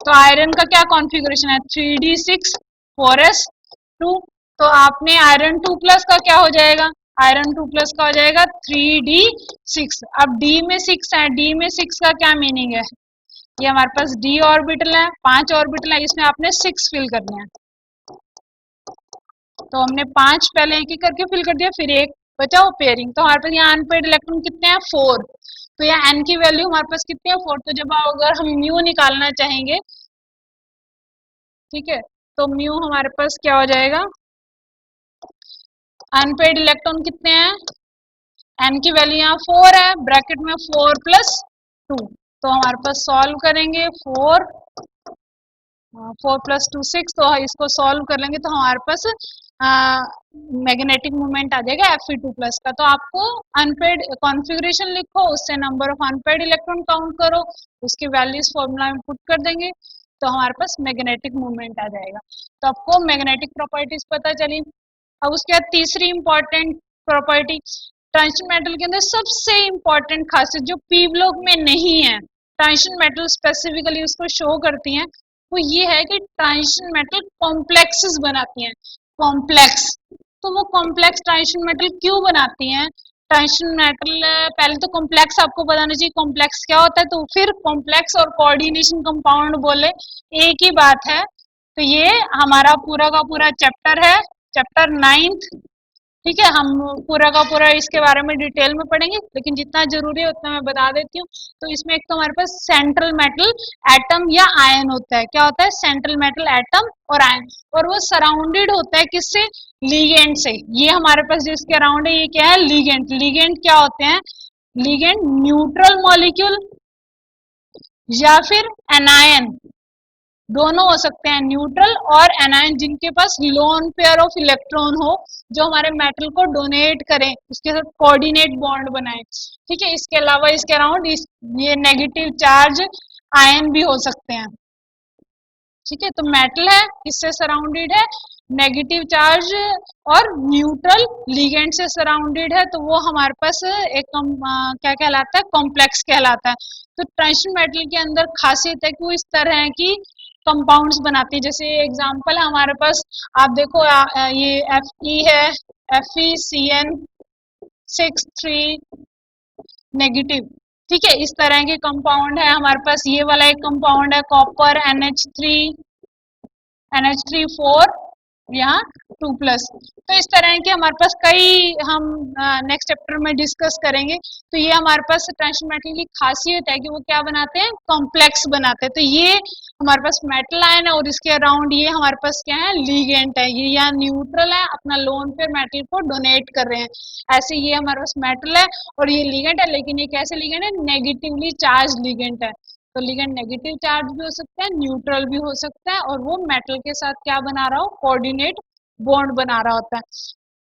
तो आयरन का क्या कॉन्फ़िगरेशन है, 3d6 4s2। तो आपने आयरन 2+ का क्या हो जाएगा, आयरन 2+ का हो जाएगा 3d6। अब d में 6 है, d में 6 का क्या मीनिंग है, ये हमारे पास d ऑर्बिटल है, 5 ऑर्बिटल है, इसमें आपने 6 फिल करने हैं। तो हमने 5 पहले एक एक करके फिल कर दिया, फिर एक बचा वो पेयरिंग। तो हमारे पास यहाँ अनपेड इलेक्ट्रॉन कितने हैं, 4। तो यहाँ n की वैल्यू हमारे पास कितनी है, 4। तो जब अगर हम म्यू निकालना चाहेंगे, ठीक है, तो म्यू हमारे पास क्या हो जाएगा, अनपेड इलेक्ट्रॉन कितने हैं, n की वैल्यू यहाँ 4 है, ब्रैकेट में 4 + 2। तो हमारे पास सॉल्व करेंगे, 4 + 2 6, तो इसको सॉल्व कर लेंगे तो हमारे पास मैग्नेटिक मोमेंट आ जाएगा Fe2+ का। तो आपको अनपेड कॉन्फ़िगरेशन लिखो, उससे number of unpaired electron count करो, उसकी वैल्यूज फॉर्मूला में पुट कर देंगे तो हमारे पास मैग्नेटिक मोमेंट आ जाएगा। तो आपको मैग्नेटिक प्रॉपर्टीज पता चली। अब उसके बाद तीसरी इंपॉर्टेंट प्रॉपर्टी, ट्रांजिशन मेटल के अंदर सबसे इंपॉर्टेंट खासियत जो पी ब्लॉक में नहीं है, ट्रांजिशन मेटल स्पेसिफिकली उसको शो करती हैं, वो ये है कि ट्रांजिशन मेटल कॉम्प्लेक्सेस बनाती हैं। कॉम्प्लेक्स, तो वो कॉम्प्लेक्स ट्रांजिशन मेटल क्यों बनाती हैं? ट्रांजिशन मेटल पहले तो कॉम्प्लेक्स आपको बताना चाहिए कॉम्प्लेक्स क्या होता है, तो फिर कॉम्प्लेक्स और कोऑर्डिनेशन कंपाउंड बोले एक ही बात है। तो ये हमारा पूरा का पूरा चैप्टर है, चैप्टर 9th। ठीक है, हम पूरा का पूरा इसके बारे में डिटेल में पढ़ेंगे, लेकिन जितना जरूरी है उतना मैं बता देती हूँ। तो इसमें एक तो हमारे पास सेंट्रल मेटल एटम या आयन होता है। क्या होता है? सेंट्रल मेटल एटम और आयन, और वो सराउंडेड होता है किससे? लिगेंड से। ये हमारे पास जिसके अराउंड है ये क्या है? लिगेंड। लिगेंड क्या होते हैं? लिगेंड न्यूट्रल मॉलिक्यूल या फिर एनायन, दोनों हो सकते हैं, न्यूट्रल और एनायन, जिनके पास लोन पेयर ऑफ इलेक्ट्रॉन हो, जो हमारे मेटल को डोनेट करें, उसके साथ कोऑर्डिनेट बॉन्ड बनाए। ठीक है, इसके अलावा इसके अराउंड ये नेगेटिव चार्ज आयन भी हो सकते हैं। ठीक है, तो मेटल है, किससे सराउंडेड है? नेगेटिव चार्ज और न्यूट्रल लिगेंड से सराउंडेड है, तो वो हमारे पास एक क्या कहलाता है? कॉम्प्लेक्स कहलाता है। तो ट्रांजिशन मेटल के अंदर खासियत है कि वो इस तरह की कंपाउंड्स बनाती है। जैसे एग्जांपल है हमारे पास, आप देखो ये Fe है, FeCN6 3 नेगेटिव। ठीक है, इस तरह के कंपाउंड है हमारे पास। ये वाला एक कंपाउंड है कॉपर NH3 4, यहाँ 2+। तो इस तरह के हमारे पास कई, हम नेक्स्ट चैप्टर में डिस्कस करेंगे। तो ये हमारे पास ट्रांजिशन मेटल की खासियत है कि वो क्या बनाते हैं? कॉम्प्लेक्स बनाते हैं। तो ये हमारे पास मेटल आयन है और इसके अराउंड ये हमारे पास क्या है? लिगेंड है। ये यहाँ न्यूट्रल है, अपना लोन पेयर मेटल को डोनेट कर रहे हैं। ऐसे ये हमारे पास मेटल है और ये लिगेंड है, लेकिन ये कैसे लिगेंड है? नेगेटिवली चार्ज लिगेंड है। तो लिगेंड नेगेटिव चार्ज भी हो सकता है, न्यूट्रल भी हो सकता है, और वो मेटल के साथ क्या बना रहा हो? कोऑर्डिनेट बॉन्ड बना रहा होता है।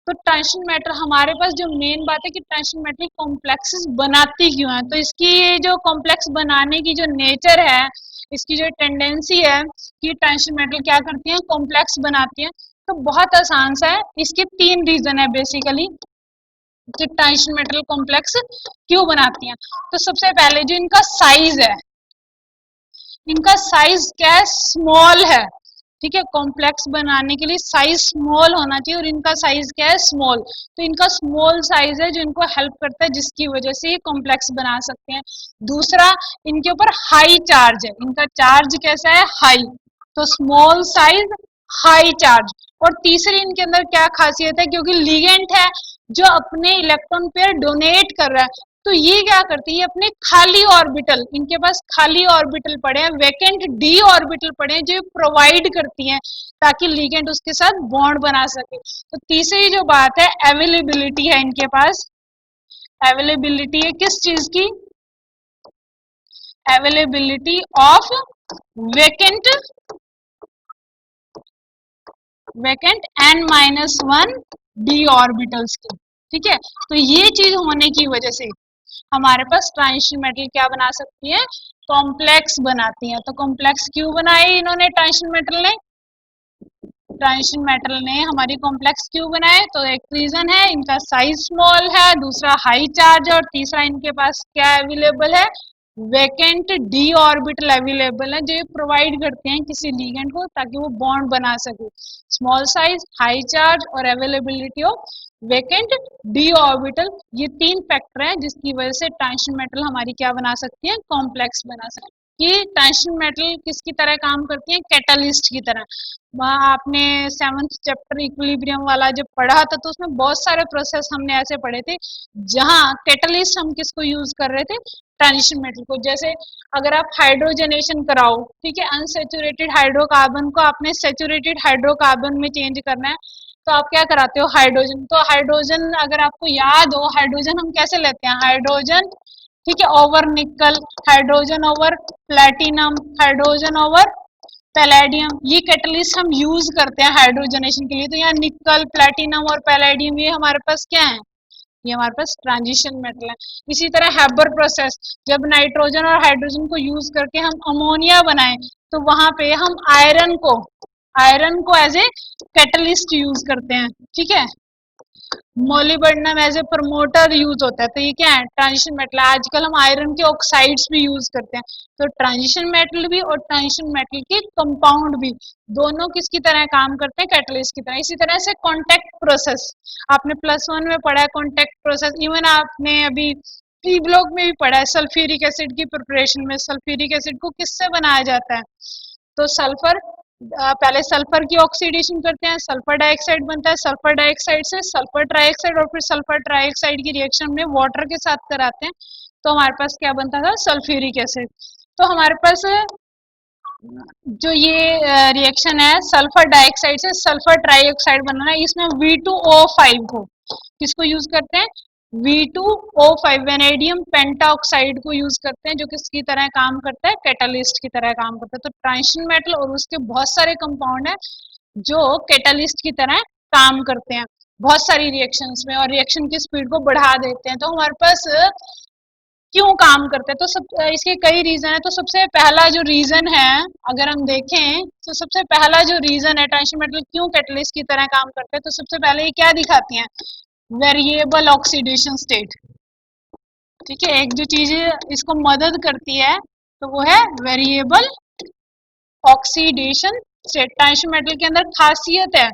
तो ट्रांजिशन मेटल हमारे पास जो मेन बात है कि ट्रांजिशन मेटल कॉम्प्लेक्सेस बनाती क्यों है, तो इसकी ये जो कॉम्प्लेक्स बनाने की जो नेचर है, इसकी जो टेंडेंसी है कि ट्रांजिशन मेटल क्या करती है? कॉम्प्लेक्स बनाती है। तो बहुत आसान सा है, इसके 3 रीजन है बेसिकली कि ट्रांजिशन मेटल कॉम्प्लेक्स क्यों बनाती हैं। तो सबसे पहले जो इनका साइज है, इनका साइज क्या है? स्मॉल है। ठीक है, कॉम्प्लेक्स बनाने के लिए साइज स्मॉल होना चाहिए, और इनका साइज क्या है? स्मॉल। तो इनका स्मॉल साइज है जो इनको हेल्प करता है, जिसकी वजह से ये कॉम्प्लेक्स बना सकते हैं। दूसरा, इनके ऊपर हाई चार्ज है। इनका चार्ज कैसा है? हाई। तो स्मॉल साइज, हाई चार्ज। और तीसरी इनके अंदर क्या खासियत है? क्योंकि लिगेंड है जो अपने इलेक्ट्रॉन पेयर डोनेट कर रहा है, तो ये क्या करती है? अपने खाली ऑर्बिटल, इनके पास खाली ऑर्बिटल पड़े हैं, वैकेंट डी ऑर्बिटल पड़े हैं, जो प्रोवाइड करती हैं ताकि लिगेंड उसके साथ बॉन्ड बना सके। तो तीसरी जो बात है, अवेलेबिलिटी है इनके पास। अवेलेबिलिटी है किस चीज की? Availability of vacant N-1 D orbitals की। ठीक है, तो ये चीज होने की वजह से हमारे पास ट्रांजिशन मेटल क्या बना सकती है? कॉम्प्लेक्स बनाती है। तो कॉम्प्लेक्स क्यों बनाई इन्होंने? ट्रांजिशन मेटल ने हमारी कॉम्प्लेक्स क्यों बनाए? तो एक रीजन है इनका साइज स्मॉल है, दूसरा हाई चार्ज, और तीसरा इनके पास क्या अवेलेबल है? वैकेंट डी ऑर्बिटल अवेलेबल है, जो ये प्रोवाइड करते हैं किसी लिगेंड को ताकि वो बॉन्ड बना सके। स्मॉल साइज, हाई चार्ज और availability of vacant D orbital, ये 3 फैक्टर हैं जिसकी वजह से ट्रांजिशन मेटल हमारी क्या बना सकती है? कॉम्प्लेक्स बना सकती है। कि ट्रांजिशन मेटल किसकी तरह काम करती है? कैटालिस्ट की तरह। वहाँ आपने 7th चैप्टर इक्विलिब्रियम वाला जब पढ़ा था, तो उसमें बहुत सारे प्रोसेस हमने ऐसे पढ़े थे जहाँ कैटालिस्ट हम किसको यूज कर रहे थे? ट्रांजिशन मेटल को। जैसे अगर आप हाइड्रोजनेशन कराओ, ठीक है, अनसेचुरेटेड हाइड्रोकार्बन को आपने सेचुरेटेड हाइड्रोकार्बन में चेंज करना है, तो आप क्या कराते हो? हाइड्रोजन। तो हाइड्रोजन, अगर आपको याद हो, हाइड्रोजन हम कैसे लेते हैं? हाइड्रोजन, ठीक है, ओवर निकल, hydrogen over platinum, hydrogen over palladium, ये कैटलिस्ट हम यूज करते हैं हाइड्रोजनेशन के लिए। तो यहाँ निकल, प्लेटिनम और पैलेडियम, ये हमारे पास क्या है? ये हमारे पास ट्रांजिशन मेटल है। इसी तरह हैबर प्रोसेस, जब नाइट्रोजन और हाइड्रोजन को यूज करके हम अमोनिया बनाएं, तो वहां पे हम आयरन को एज ए कैटलिस्ट यूज करते हैं। ठीक है, molybdenum as a promoter use होता है। तो ये क्या है, ट्रांजिशन मेटल। आजकल हम आयरन के ऑक्साइड्स भी यूज करते हैं। तो ट्रांजिशन मेटल भी और ट्रांजिशन मेटल के कंपाउंड भी दोनों किसकी तरह काम करते हैं, कैटलिस्ट की तरह। इसी तरह से कॉन्टेक्ट प्रोसेस आपने +1 में पढ़ा है, कॉन्टेक्ट प्रोसेस। इवन आपने अभी पी ब्लॉक में भी पढ़ा है, सल्फ्यूरिक एसिड की प्रिपरेशन में सल्फ्यूरिक एसिड को किससे बनाया जाता है, तो सल्फर, पहले सल्फर की ऑक्सीडेशन करते हैं, सल्फर डाइऑक्साइड बनता है, सल्फर डाइऑक्साइड से सल्फर ट्राइऑक्साइड और फिर सल्फर ट्राइऑक्साइड की रिएक्शन में वाटर के साथ कराते हैं, तो हमारे पास क्या बनता था, सल्फ्यूरिक एसिड। तो हमारे पास जो ये रिएक्शन है सल्फर डाइऑक्साइड से सल्फर ट्राइऑक्साइड बनना है, इसमें V2O5 को किसको यूज करते हैं, V2O5 वेनेडियम पेंटाऑक्साइड को यूज करते हैं, जो किसकी तरह काम करता है, कैटालिस्ट की तरह काम करता है। तो ट्रांजिशन मेटल और उसके बहुत सारे कंपाउंड हैं जो कैटालिस्ट की तरह काम करते हैं बहुत सारी रिएक्शंस में, और रिएक्शन की स्पीड को बढ़ा देते हैं। तो हमारे पास क्यों काम करते हैं, तो सब इसके कई रीजन है। तो सबसे पहला जो रीजन है, अगर हम देखें तो सबसे पहला जो रीजन है ट्रांजिशन मेटल क्यों कैटलिस्ट की तरह काम करते हैं, तो सबसे पहले ये क्या दिखाती हैं, वेरिएबल ऑक्सीडेशन स्टेट। ठीक है, एक जो चीज इसको मदद करती है तो वो है variable oxidation state. Transition metal के अंदर खासियत है,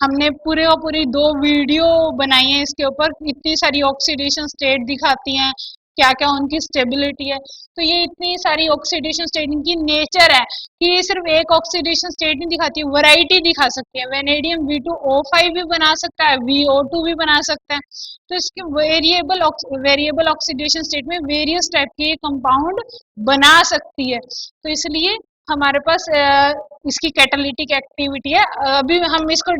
हमने पूरे और पूरी 2 वीडियो बनाई है इसके ऊपर, इतनी सारी ऑक्सीडेशन स्टेट दिखाती हैं, क्या क्या उनकी स्टेबिलिटी है। तो ये इतनी सारी ऑक्सीडेशन स्टेट, इनकी नेचर है कि ये सिर्फ एक ऑक्सीडेशन स्टेट नहीं दिखाती है, वैरायटी दिखा सकती है। वेनेडियम V2O5 भी बना सकता है, VO2 भी बना सकता है। तो इसके वेरिएबल ऑक्सीडेशन स्टेट में वेरियस टाइप के कंपाउंड बना सकती है। तो इसलिए हमारे पास इसकी कैटालिटिक एक्टिविटी है। अभी हम इसको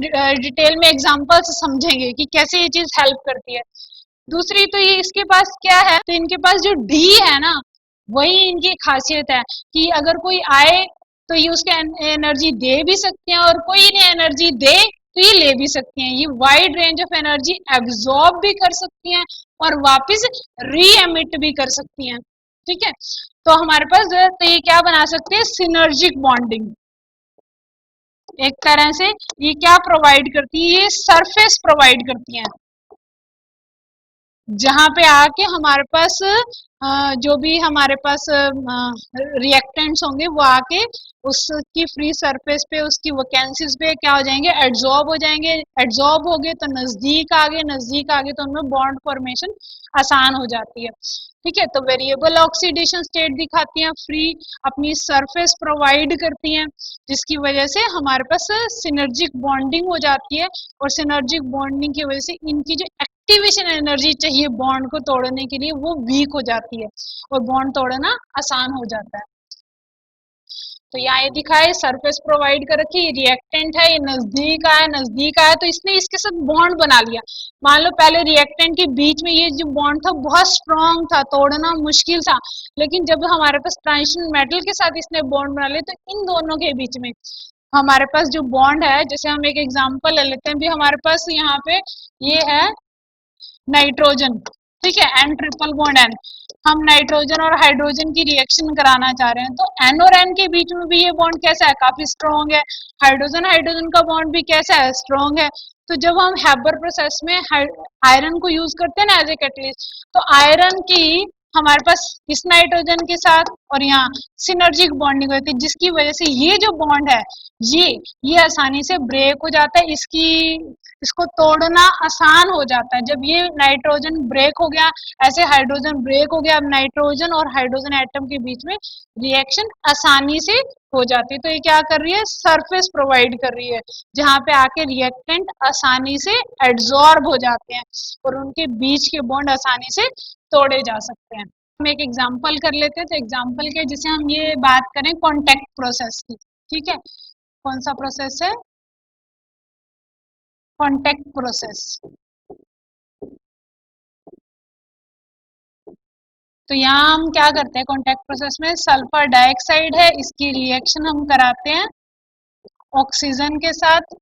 डिटेल में एग्जांपल से समझेंगे कि कैसे ये चीज हेल्प करती है। दूसरी तो ये इसके पास क्या है, तो इनके पास जो डी है ना, वही इनकी खासियत है कि अगर कोई आए तो ये उसके एनर्जी दे भी सकते हैं, और कोई इन्हें एनर्जी दे तो ये ले भी सकती हैं। ये wide range of energy absorb भी कर सकती हैं और वापस री एमिट भी कर सकती हैं। ठीक है, तो हमारे पास तो ये क्या बना सकते हैं, सिनर्जिक बॉन्डिंग। एक तरह से ये क्या प्रोवाइड करती है, ये सरफेस प्रोवाइड करती हैं, जहां पे आके हमारे पास जो भी हमारे पास रिएक्टेंट्स होंगे वो आके उसकी फ्री सरफेस पे, उसकी वैकेंसीज पे क्या हो जाएंगे, एड्जॉर्ब हो जाएंगे। एड्जॉर्ब हो गए तो नजदीक आ गए तो उनमें बॉन्ड फॉर्मेशन आसान हो जाती है। ठीक है, तो वेरिएबल ऑक्सीडेशन स्टेट दिखाती हैं, फ्री अपनी सरफेस प्रोवाइड करती हैं, जिसकी वजह से हमारे पास सिनर्जिक बॉन्डिंग हो जाती है, और सिनर्जिक बॉन्डिंग की वजह से इनकी जो एक्टिवेशन एनर्जी चाहिए बॉन्ड को तोड़ने के लिए वो वीक हो जाती है और बॉन्ड तोड़ना आसान हो जाता है। तो यहाँ ये दिखा है सरफेस प्रोवाइड कर रखी, रिएक्टेंट है, ये नजदीक आया तो इसने इसके साथ बॉन्ड बना लिया। मान लो पहले रिएक्टेंट के बीच में ये जो बॉन्ड था बहुत स्ट्रॉन्ग था, तोड़ना मुश्किल था, लेकिन जब हमारे पास ट्रांजिशन मेटल के साथ इसने बॉन्ड बना लिया तो इन दोनों के बीच में हमारे पास जो बॉन्ड है, जैसे हम एक एग्जांपल ले लेते हैं, भी हमारे पास यहाँ पे ये है नाइट्रोजन। ठीक है, N ट्रिपल बॉन्ड N, हम नाइट्रोजन और हाइड्रोजन की रिएक्शन कराना चाह रहे हैं, तो N और N के बीच में भी ये बॉन्ड कैसा है, काफी स्ट्रॉन्ग है। हाइड्रोजन हाइड्रोजन का बॉन्ड भी कैसा है, स्ट्रॉन्ग है। तो जब हम हैबर प्रोसेस में आयरन को यूज करते हैं ना एज ए कैटलिस्ट, तो आयरन की हमारे पास इस नाइट्रोजन के साथ और यहाँ सिनर्जिक बॉन्डिंग होती है, जिसकी वजह से ये जो बॉन्ड है ये आसानी से ब्रेक हो जाता है, इसको तोड़ना आसान हो जाता है। जब ये नाइट्रोजन ब्रेक हो गया, ऐसे हाइड्रोजन ब्रेक हो गया, अब नाइट्रोजन और हाइड्रोजन एटम के बीच में रिएक्शन आसानी से हो जाती है। तो ये क्या कर रही है, सरफेस प्रोवाइड कर रही है, जहां पे आके रिएक्टेंट आसानी से एड्जॉर्ब हो जाते हैं और उनके बीच के बॉन्ड आसानी से तोड़े जा सकते हैं। हम एक एग्जांपल कर लेते हैं, तो एग्जांपल के जिसे हम ये बात करें कॉन्टैक्ट प्रोसेस की। ठीक है, कौन सा प्रोसेस है, कॉन्टैक्ट प्रोसेस। तो यहाँ हम क्या करते हैं, कॉन्टैक्ट प्रोसेस में सल्फर डाइऑक्साइड है, इसकी रिएक्शन हम कराते हैं ऑक्सीजन के साथ,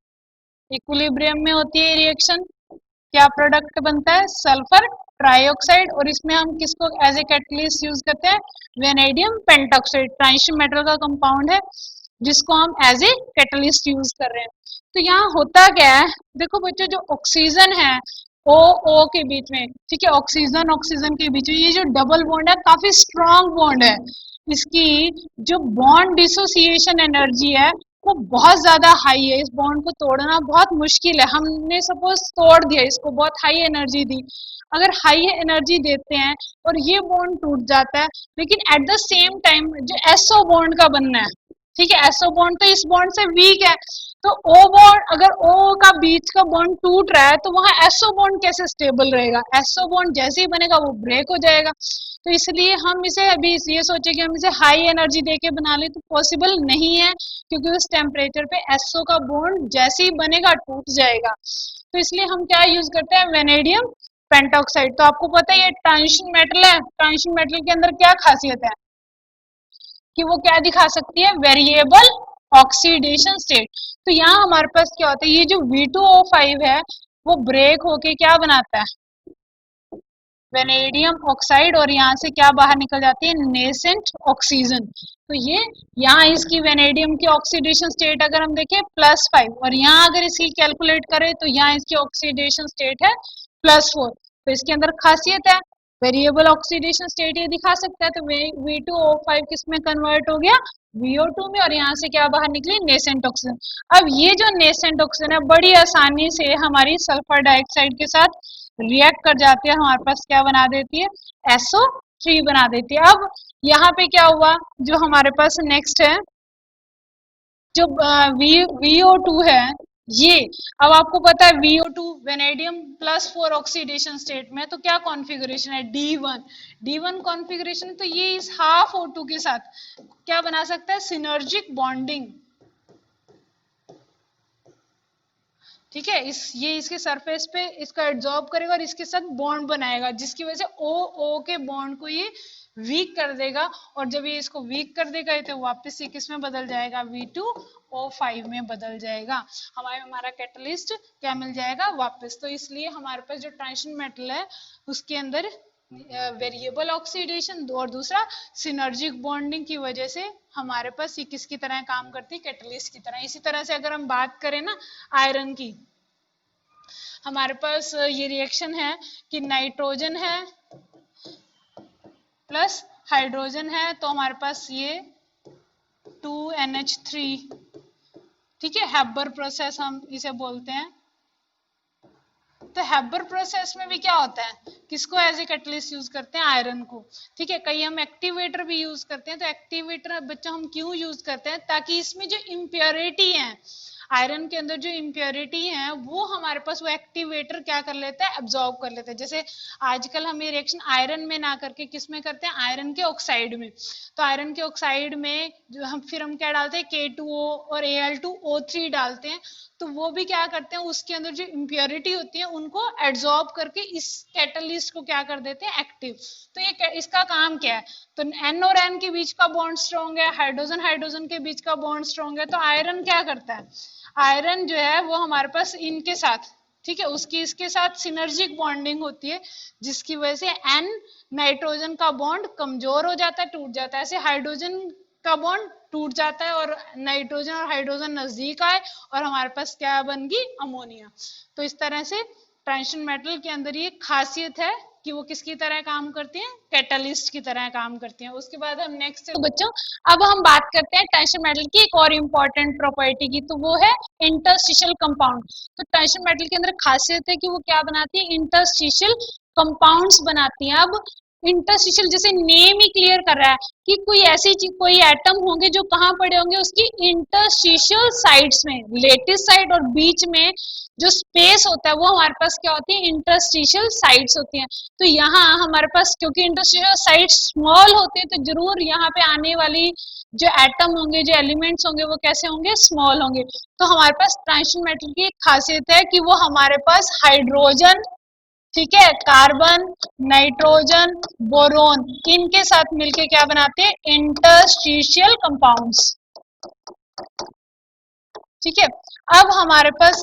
इक्विलिब्रियम में होती है रिएक्शन, क्या प्रोडक्ट बनता है, सल्फर ट्राइऑक्साइड, और इसमें हम किसको एज ए कैटलिस्ट यूज करते हैं, वेनेडियम पेंटॉक्साइड, ट्रांजिशन मेटल का कंपाउंड है जिसको हम एज ए कैटलिस्ट यूज कर रहे हैं। तो यहाँ होता क्या है, देखो बच्चों, जो ऑक्सीजन है ओ ओ के बीच में, ठीक है, ऑक्सीजन ऑक्सीजन के बीच में ये जो डबल बॉन्ड है काफी स्ट्रांग बॉन्ड है। इसकी जो बॉन्ड डिसोसिएशन एनर्जी है वो बहुत ज्यादा हाई है। इस बॉन्ड को तोड़ना बहुत मुश्किल है। हमने सपोज तोड़ दिया इसको, बहुत हाई एनर्जी दी, अगर हाई एनर्जी देते हैं और ये बॉन्ड टूट जाता है, लेकिन एट द सेम टाइम जो एसओ बॉन्ड का बनना है, ठीक है, एसओ बॉन्ड तो इस बॉन्ड से वीक है, तो ओ बॉन्ड, अगर ओ का बीच का बॉन्ड टूट रहा है तो वहां एसओ बॉन्ड कैसे स्टेबल रहेगा? एसओ बॉन्ड जैसे ही बनेगा वो ब्रेक हो जाएगा। तो इसलिए हम इसे अभी ये सोचे कि हम इसे हाई एनर्जी देके बना ले, तो पॉसिबल नहीं है, क्योंकि उस टेम्परेचर पे एसओ का बॉन्ड जैसे ही बनेगा टूट जाएगा। तो इसलिए हम क्या यूज करते हैं, वेनेडियम पेंटॉक्साइड। तो आपको पता है ये ट्रांजिशन मेटल है, ट्रांजिशन मेटल के अंदर क्या खासियत है कि वो क्या दिखा सकती है, वेरिएबल ऑक्सीडेशन स्टेट। तो यहाँ हमारे पास क्या होता है, ये जो V2O5 है वो ब्रेक होके क्या बनाता है, वेनेडियम ऑक्साइड, और यहाँ से क्या बाहर निकल जाती है, नेसेंट ऑक्सीजन। तो ये यहाँ इसकी वेनेडियम की ऑक्सीडेशन स्टेट अगर हम देखें +5, और यहाँ अगर इसकी कैलकुलेट करें तो यहाँ इसकी ऑक्सीडेशन स्टेट है +4। तो इसके अंदर खासियत है, वेरिएबल ऑक्सीडेशन स्टेट ये दिखा सकता है। तो V2O5 किस में कन्वर्ट हो गया, VO2 में, और यहाँ से क्या बाहर निकली, नेसेंट ऑक्सीजन। अब ये जो नेसेंट ऑक्सीजन है बड़ी आसानी से हमारी सल्फर डाइऑक्साइड के साथ रिएक्ट कर जाती है, हमारे पास क्या बना देती है, SO3 बना देती है। अब यहाँ पे क्या हुआ, जो हमारे पास नेक्स्ट है, जो VO2 है ये, अब आपको पता है VO2 वेनेडियम +4 ऑक्सीडेशन स्टेट में, तो क्या कॉन्फ़िगरेशन है, D1 कॉन्फ़िगरेशन। तो ये इस हाफ O2 के साथ क्या बना सकता है, सिनर्जिक बॉन्डिंग, ठीक है, ये इसके सरफेस पे इसका एब्जॉर्ब करेगा और इसके साथ बॉन्ड बनाएगा, जिसकी वजह से ओ के बॉन्ड को ये वीक कर देगा, और जब ये इसको वीक कर देगा तो वापस ये किस में बदल जाएगा, V2O5 में बदल जाएगा। हमारा कैटलिस्ट क्या मिल जाएगा वापस। तो इसलिए हमारे पास जो ट्रांजिशन मेटल है उसके अंदर वेरिएबल ऑक्सीडेशन और दूसरा सिनर्जिक बॉन्डिंग की वजह से हमारे पास ये किसकी तरह काम करती है, कैटलिस्ट की तरह। इसी तरह से अगर हम बात करें ना आयरन की, हमारे पास ये रिएक्शन है कि नाइट्रोजन है प्लस हाइड्रोजन है, तो हमारे पास ये 2NH3, ठीक है, हैबर प्रोसेस हम इसे बोलते हैं। तो हैबर प्रोसेस में भी क्या होता है, किसको एज ए कैटलिस्ट यूज करते हैं, आयरन को, ठीक है। कई हम एक्टिवेटर भी यूज करते हैं। तो एक्टिवेटर बच्चों हम क्यों यूज करते हैं, ताकि इसमें जो इम्प्योरिटी है, आयरन के अंदर जो इम्प्योरिटी है वो हमारे पास वो एक्टिवेटर क्या कर लेता है, एब्जॉर्ब कर लेता है। जैसे आजकल हम ये रिएक्शन आयरन में ना करके किस में करते हैं, आयरन के ऑक्साइड में। तो आयरन के ऑक्साइड में जो हम क्या डालते हैं, K2O और Al2O3 डालते हैं। तो वो भी क्या करते हैं, उसके अंदर जो इम्प्योरिटी होती है उनको एब्जॉर्ब करके इस कैटलिस्ट को क्या कर देते हैं, एक्टिव। तो ये इसका काम क्या है, तो N और N के बीच का बॉन्ड स्ट्रॉन्ग है, हाइड्रोजन हाइड्रोजन के बीच का बॉन्ड स्ट्रॉन्ग है। तो आयरन क्या करता है, आयरन जो है वो हमारे पास इनके साथ, ठीक है, उसकी इसके साथ सिनर्जिक बॉन्डिंग होती है, जिसकी वजह से N नाइट्रोजन का बॉन्ड कमजोर हो जाता है, टूट जाता है। ऐसे हाइड्रोजन का बॉन्ड टूट जाता है और नाइट्रोजन और हाइड्रोजन नजदीक आए और हमारे पास क्या बन गई, अमोनिया। तो इस तरह से ट्रांजिशन मेटल के अंदर ये खासियत है कि वो किसकी तरह काम करती हैं, कैटलिस्ट की तरह काम करती हैं। उसके बाद हम नेक्स्ट, तो बच्चों अब हम बात करते हैं ट्रांजिशन मेटल की एक और इम्पोर्टेंट प्रॉपर्टी की, तो वो है इंटरस्टिशियल कंपाउंड। तो ट्रांजिशन मेटल के अंदर खासियत है कि वो क्या बनाती है, इंटरस्टिशियल कंपाउंड्स बनाती हैं। अब इंटरस्टिशियल जैसे नेम ही क्लियर कर रहा है कि कोई ऐसी चीज, कोई एटम होंगे जो कहाँ पड़े होंगे, उसकी इंटरस्टिशियल साइड्स में, लेटिस साइड और बीच में जो स्पेस होता है वो हमारे पास क्या होती है, इंटरस्टिशियल साइड्स होती हैं। तो यहाँ हमारे पास क्योंकि इंटरस्टिशियल साइड्स स्मॉल होते हैं, तो जरूर यहाँ पे आने वाली जो एटम होंगे, जो एलिमेंट्स होंगे, वो कैसे होंगे, स्मॉल होंगे। तो हमारे पास ट्रांजिशन मेटल की एक खासियत है कि वो हमारे पास हाइड्रोजन, ठीक है, कार्बन, नाइट्रोजन, बोरोन, इनके साथ मिलके क्या बनाते हैं, इंटरस्टिशियल कंपाउंड्स, ठीक है। अब हमारे पास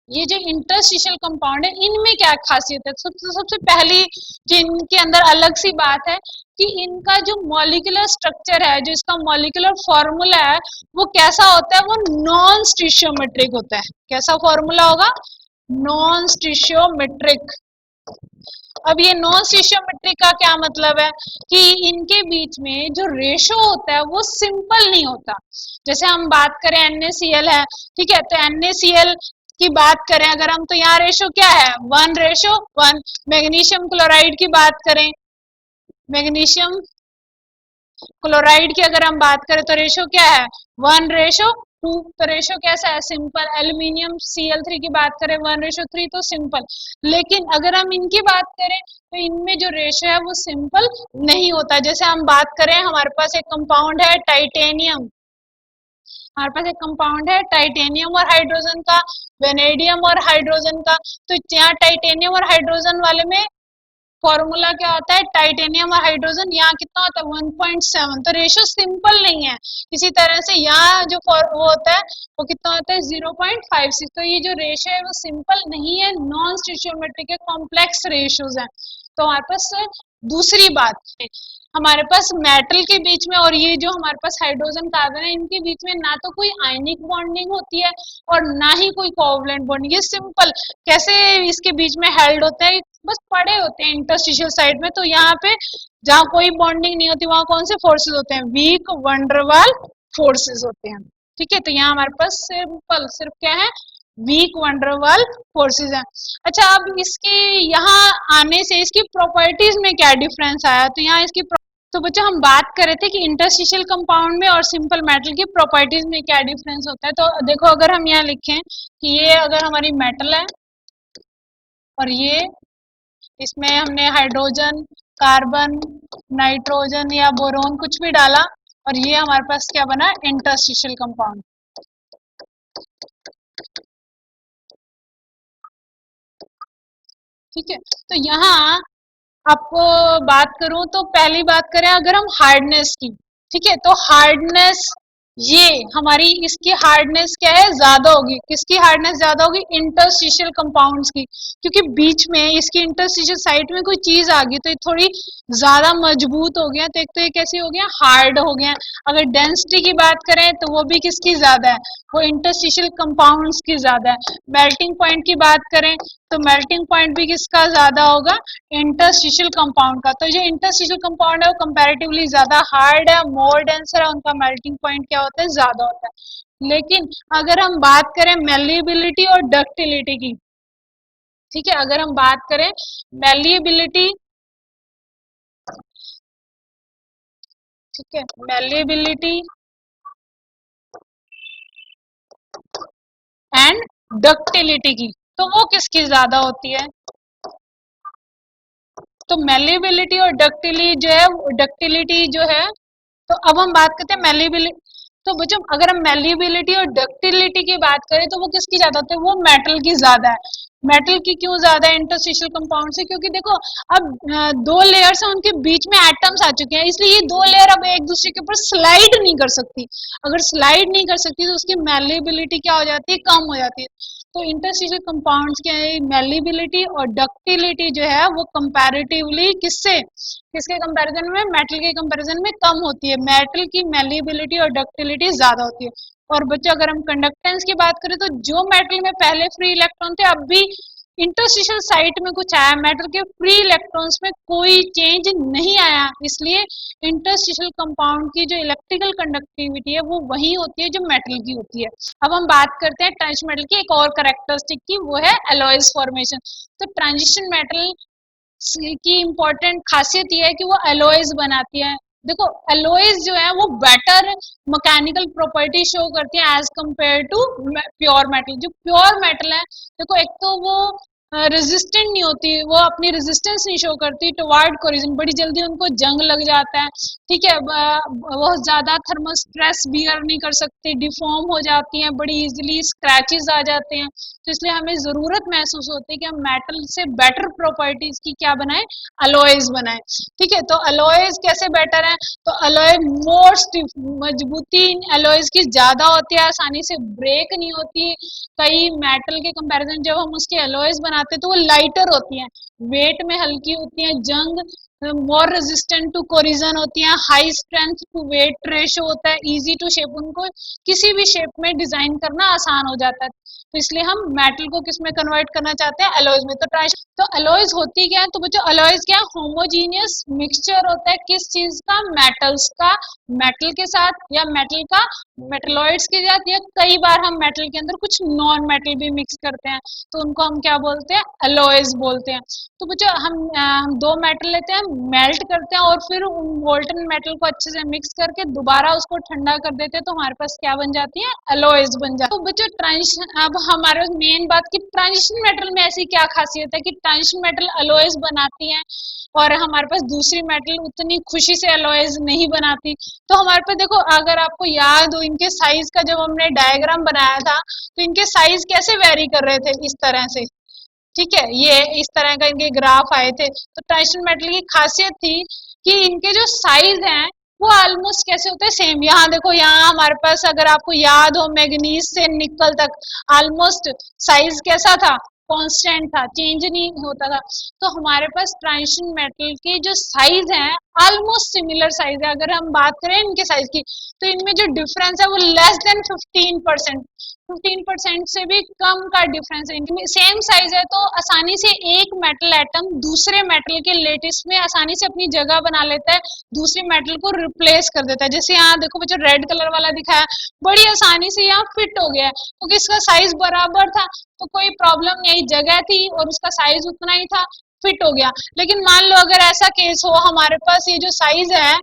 ये जो इंटरस्टिशियल कंपाउंड है, इनमें क्या खासियत है, सबसे पहली जो इनके अंदर अलग सी बात है कि इनका जो मॉलिक्यूलर स्ट्रक्चर है, जो इसका मॉलिक्यूलर फॉर्मूला है, वो कैसा होता है, वो नॉन स्टीशियोमेट्रिक होता है। कैसा फॉर्मूला होगा, नॉन स्टिशियोमेट्रिक। अब ये नॉन स्टिशियोमेट्रिक का क्या मतलब है कि इनके बीच में जो रेशो होता है वो सिंपल नहीं होता। जैसे हम बात करें NaCl है, ठीक है, तो NaCl की बात करें अगर हम, तो यहाँ रेशो क्या है 1:1। मैग्नीशियम क्लोराइड की बात करें, मैग्नीशियम क्लोराइड की अगर हम बात करें तो रेशो क्या है 1:2। तो रेशो कैसा है सिंपल। एल्यूमिनियम Cl3 की बात करें 1:3 तो सिंपल। लेकिन अगर हम इनकी बात करें तो इनमें जो रेशो है वो सिंपल नहीं होता। जैसे हम बात करें, हमारे पास एक कंपाउंड है टाइटेनियम, हमारे पास एक कंपाउंड है टाइटेनियम और हाइड्रोजन का, वेनेडियम और हाइड्रोजन का। तो यहाँ टाइटेनियम और हाइड्रोजन वाले में फॉर्मूला क्या होता है, टाइटेनियम और हाइड्रोजन, यहाँ कितना होता है 1.7। तो रेशियो सिंपल नहीं है। इसी तरह से यहाँ जो वो होता है वो कितना होता है 0.56। तो ये जो रेशियो है वो सिंपल नहीं है, नॉन स्टिशियोमेट्रिक के कॉम्प्लेक्स रेशियोज हैं। तो हमारे पास दूसरी बात है, हमारे पास मेटल के बीच में और ये जो हमारे पास हाइड्रोजन कार्बन है इनके बीच में ना तो कोई आयनिक बॉन्डिंग होती है और ना ही कोई कोवलेंट बॉन्डिंग। ये सिंपल कैसे इसके बीच में हेल्ड होते हैं, बस पड़े होते हैं इंटरस्टिशियल साइड में। तो यहाँ पे जहाँ कोई बॉन्डिंग नहीं होती वहां कौन से फोर्सेस होते हैं, वीक वंडरवाल फोर्सेस होते हैं। ठीक है, तो यहाँ हमारे पास सिंपल सिर्फ क्या है, वीक वंडरवाल फोर्सेस हैं। अच्छा, अब इसके यहाँ आने से इसकी प्रॉपर्टीज में क्या डिफरेंस आया, तो यहाँ इसकी तो बच्चों हम बात कर रहे थे कि इंटरस्टिशियल कंपाउंड में और सिंपल मेटल की प्रॉपर्टीज में क्या डिफरेंस होता है। तो देखो अगर हम यहाँ लिखें कि ये अगर हमारी मेटल है और ये इसमें हमने हाइड्रोजन, कार्बन, नाइट्रोजन या बोरोन कुछ भी डाला और ये हमारे पास क्या बना, इंटरस्टिशियल कंपाउंड। ठीक है, तो यहाँ आपको बात करूं तो पहली बात करें अगर हम हार्डनेस की, ठीक है, तो हार्डनेस ये हमारी इसकी हार्डनेस क्या है, ज्यादा होगी। किसकी हार्डनेस ज्यादा होगी, इंटरस्टिशियल कंपाउंड्स की, क्योंकि बीच में इसकी इंटरस्टिशियल साइड में कोई चीज आ गई तो ये थोड़ी ज्यादा मजबूत हो गया। तो एक तो ये कैसी हो गया, हार्ड हो गया। अगर डेंसिटी की बात करें तो वो भी किसकी ज्यादा है, वो इंटरस्टिशियल कंपाउंड्स की ज्यादा है। मेल्टिंग पॉइंट की बात करें तो मेल्टिंग पॉइंट भी किसका ज्यादा होगा, इंटरस्टिशियल कंपाउंड का। तो जो इंटरस्टिशियल कंपाउंड है वो कंपैरेटिवली ज्यादा हार्ड है, मोर डेंसर है, उनका मेल्टिंग पॉइंट क्या होता है, ज्यादा होता है। लेकिन अगर हम बात करें मेलिएबिलिटी और डक्टिलिटी की, ठीक है, अगर हम बात करें मेलिएबिलिटी, ठीक है, मेलिएबिलिटी एंड डक्टिलिटी की, तो वो किसकी ज्यादा होती है, तो मेलिएबिलिटी और डक्टिलिटी जो है, डक्टिलिटी जो है, तो अब हम बात करते हैं मेलिएबिलिटी। तो बच्चों अगर हम मेलिएबिलिटी और डक्टिलिटी की बात करें तो वो किसकी ज्यादा होती है, वो मेटल की ज्यादा है। मेटल की क्यों ज्यादा है इंटरस्टिशियल कंपाउंड से, क्योंकि देखो अब दो लेयर्स हैं उनके बीच में एटम्स आ चुके हैं, इसलिए ये दो लेयर अब एक दूसरे के ऊपर स्लाइड नहीं कर सकती। अगर स्लाइड नहीं कर सकती तो उसकी मेलिएबिलिटी क्या हो जाती है, कम हो जाती है। तो इंटरस्टिशियल कंपाउंड्स की मेलिएबिलिटी और डक्टिलिटी जो है वो कंपैरेटिवली किससे, किसके कंपैरिजन में, मेटल के कंपैरिजन में कम होती है। मेटल की मेलिएबिलिटी और डक्टिलिटी ज्यादा होती है। और बच्चों अगर हम कंडक्टेंस की बात करें तो जो मेटल में पहले फ्री इलेक्ट्रॉन थे अब भी इंटरस्टिशियल साइट में कुछ आया, मेटल के फ्री इलेक्ट्रॉन्स में कोई चेंज नहीं आया, इसलिए इंटरस्टिशियल कंपाउंड की जो इलेक्ट्रिकल कंडक्टिविटी है वो वही होती है जो मेटल की होती है। अब हम बात करते हैं ट्रांजिशन मेटल की एक और कैरेक्टरिस्टिक की, वो है एलॉयज फॉर्मेशन। तो ट्रांजिशन मेटल की इम्पोर्टेंट खासियत यह है कि वो एलॉयज बनाती है। देखो एलॉयज जो है वो बेटर मैकेनिकल प्रॉपर्टी शो करती है as compare to pure metal. जो प्योर मेटल है देखो, एक तो वो रेजिस्टेंट नहीं होती, वो अपनी रेजिस्टेंस नहीं शो करती टुवर्ड कोरिजन, बड़ी जल्दी उनको जंग लग जाता है। ठीक है, बहुत ज्यादा थर्मल स्ट्रेस बियर नहीं कर सकती, डिफॉर्म हो जाती हैं, बड़ी इजीली स्क्रैचेस आ जाते हैं। तो इसलिए हमें जरूरत महसूस होती है कि हम मेटल से बेटर प्रॉपर्टीज की क्या बनाएं, अलॉयज बनाएं। ठीक है, तो अलॉयज कैसे बेटर है, तो अलॉय मोर स्टिफ, मजबूती अलॉयज की ज्यादा होती है, आसानी से ब्रेक नहीं होती। कई मेटल के कंपैरिजन जब हम उसके अलॉयज बनाते हैं तो वो लाइटर होती हैं, वेट में हल्की होती हैं, जंग मोर रेजिस्टेंट टू कोरिजन होती हैं, high strength to weight ratio होता है, इजी टू शेप, उनको किसी भी शेप में डिजाइन करना आसान हो जाता है। तो इसलिए हम मेटल को किस में कन्वर्ट करना चाहते हैं, एलॉयज में। तो एलॉयज होती क्या है, तो बच्चों एलॉयज क्या है, होमोजीनियस मिक्सचर होता है किस चीज का, मेटल्स का, मेटल के साथ या मेटल का मेटलॉइड्स के साथ, या कई बार हम मेटल के अंदर कुछ नॉन मेटल भी मिक्स करते हैं, तो उनको हम क्या बोलते हैं, एलॉयज बोलते हैं। तो बच्चों हम दो मेटल लेते हैं, मेल्ट करते हैं और फिर वोल्टन मेटल को अच्छे से मिक्स करके दोबारा उसको ठंडा कर देते हैं, तो हमारे पास क्या बन जाती है, एलॉयज बन जाती है। तो बच्चों ट्रांजिशन, अब हमारे मेन बात की ट्रांजिशन मेटल में ऐसी क्या खासियत है कि ट्रांजिशन मेटल एलॉयज बनाती हैं और हमारे पास दूसरी मेटल उतनी खुशी से एलॉयज नहीं बनाती। तो हमारे पास देखो, अगर आपको याद हो इनके साइज का, जब हमने डायग्राम बनाया था तो इनके साइज कैसे वेरी कर रहे थे, इस तरह से, ठीक है, ये इस तरह का इनके ग्राफ आए थे। तो टंगस्टन मेटल की खासियत थी कि इनके जो साइज हैं वो ऑलमोस्ट कैसे होते हैं, सेम। यहाँ देखो, यहाँ हमारे पास अगर आपको याद हो मैग्नीज से निकल तक ऑलमोस्ट साइज कैसा था, कांस्टेंट था, चेंज नहीं होता था। तो हमारे पास ट्रांजिशन मेटल की जो साइज है ऑलमोस्ट सिमिलर साइज है। अगर हम बात करें इनके साइज की, तो इनमें जो डिफरेंस है वो लेस देन 15%, 15% से भी कम का डिफरेंस है। इनमें सेम साइज है, तो आसानी से एक मेटल एटम दूसरे मेटल के लेटिस में आसानी से अपनी जगह बना लेता है, दूसरे मेटल को रिप्लेस कर देता है। जैसे यहाँ देखो बच्चों, रेड कलर वाला दिखाया, बड़ी आसानी से यहाँ फिट हो गया है क्योंकि इसका साइज बराबर था, तो कोई प्रॉब्लम नहीं, जगह थी और उसका साइज उतना ही था, फिट हो गया। लेकिन मान लो अगर ऐसा केस हो, हमारे पास ये जो साइज है,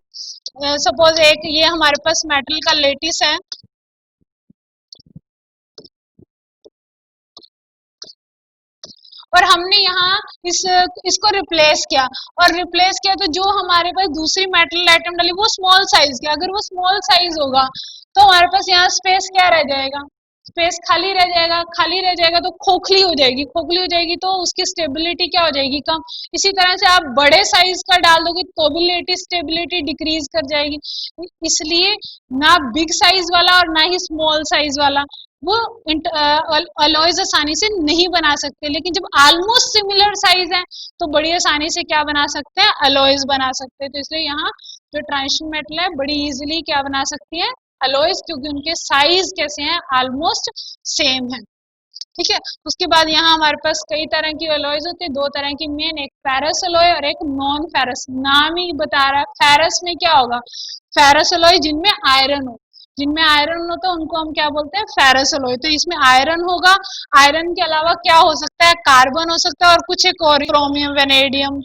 सपोज एक ये हमारे पास मेटल का लेटिस है, और हमने यहाँ इसको रिप्लेस किया, और रिप्लेस किया तो जो हमारे पास दूसरी मेटल आइटम डाली वो स्मॉल साइज की, अगर वो स्मॉल साइज होगा तो हमारे पास यहाँ स्पेस क्या रह जाएगा, स्पेस खाली रह जाएगा, खाली रह जाएगा तो खोखली हो जाएगी, खोखली हो जाएगी तो उसकी स्टेबिलिटी क्या हो जाएगी, कम। इसी तरह से आप बड़े साइज का डाल दोगे तो भी लेटिस स्टेबिलिटी डिक्रीज कर जाएगी। इसलिए ना बिग साइज वाला और ना ही स्मॉल साइज वाला वो अलॉयज आसानी से नहीं बना सकते। लेकिन जब ऑलमोस्ट सिमिलर साइज है तो बड़ी आसानी से क्या बना सकते हैं, अलॉयज बना सकते हैं। तो इसलिए यहाँ जो ट्रांजिशन मेटल है बड़ी इजीली क्या बना सकती है, अलॉयज, क्योंकि उनके साइज कैसे हैं, ऑलमोस्ट सेम है। ठीक है, उसके बाद यहाँ हमारे पास कई तरह की अलॉयज होती है, दो तरह की मेन, एक फेरस अलॉय और एक नॉन फेरस। नाम ही बता रहा है, फेरस में क्या होगा, फेरस अलॉय जिनमें आयरन हो, जिनमें आयरन होता है उनको हम क्या बोलते हैं, फेरस अलॉय। तो इसमें आयरन होगा, आयरन के अलावा क्या हो सकता है, कार्बन हो सकता है और कुछ एक और, क्रोमियम, वेनेडियम,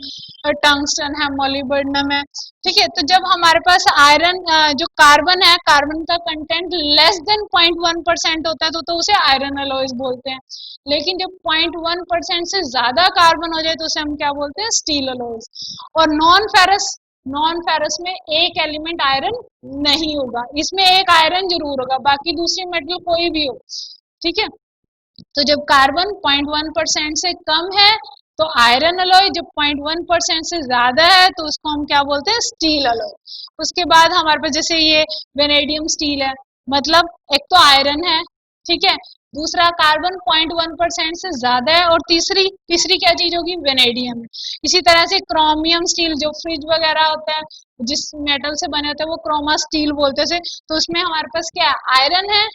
टंगस्टन है, मोलिब्डेनम है। ठीक है, तो जब हमारे पास आयरन जो कार्बन है, कार्बन का कंटेंट लेस देन 0.1% होता है तो उसे आयरन अलॉयज बोलते हैं। लेकिन जब 0.1% से ज्यादा कार्बन हो जाए तो उसे हम क्या बोलते हैं, स्टील अलॉयज। और नॉन फेरस में एक एलिमेंट आयरन नहीं होगा, इसमें एक आयरन जरूर होगा, बाकी दूसरी मेटल कोई भी हो। ठीक है, तो जब कार्बन 0.1% से कम है तो आयरन अलॉय, जब 0.1% से ज्यादा है तो उसको हम क्या बोलते हैं, स्टील अलॉय। उसके बाद हमारे पास जैसे ये वेनेडियम स्टील है, मतलब एक तो आयरन है, ठीक है, दूसरा कार्बन 0.1% से ज्यादा है, और तीसरी तीसरी क्या चीज होगी, वेनेडियम है। इसी तरह से क्रोमियम स्टील, जो फ्रिज वगैरह होता है, जिस मेटल से बने होते हैं वो क्रोमा स्टील बोलते हैं, तो उसमें हमारे पास क्या है, आयरन है,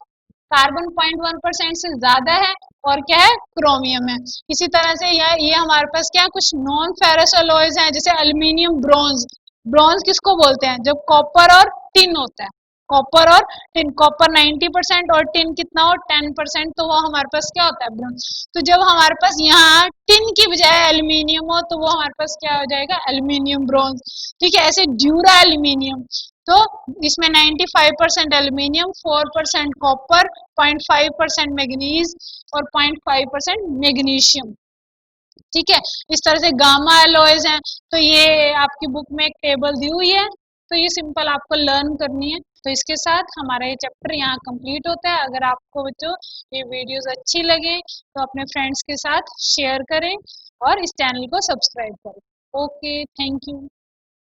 कार्बन 0.1% से ज्यादा है, और क्या है, क्रोमियम है। इसी तरह से ये हमारे पास क्या है, कुछ नॉन फेरस अलॉयज हैं, जैसे अल्मीनियम, ब्रॉन्ज। ब्रॉन्ज किसको बोलते हैं, जब कॉपर और टिन होता है, कॉपर और टिन, कॉपर 90% और टिन कितना हो, 10%, तो वो हमारे पास क्या होता है, ब्रॉन्ज। तो जब हमारे पास यहाँ टिन की बजाय एल्यूमिनियम हो तो वो हमारे पास क्या हो जाएगा, एल्यूमिनियम ब्रॉन्ज। ठीक है, ऐसे ड्यूरा एल्यूमिनियम, तो इसमें 95% एल्यूमिनियम, 4% कॉपर, 0.5% मैग्नीज और 0.5% मैग्नीशियम। ठीक है, इस तरह से गामा एलॉयज हैं। तो ये आपकी बुक में एक टेबल दी हुई है, तो ये सिंपल आपको लर्न करनी है। तो इसके साथ हमारा ये चैप्टर यहाँ कंप्लीट होता है। अगर आपको बच्चों ये वीडियोस अच्छी लगे तो अपने फ्रेंड्स के साथ शेयर करें और इस चैनल को सब्सक्राइब करें। Okay, thank you.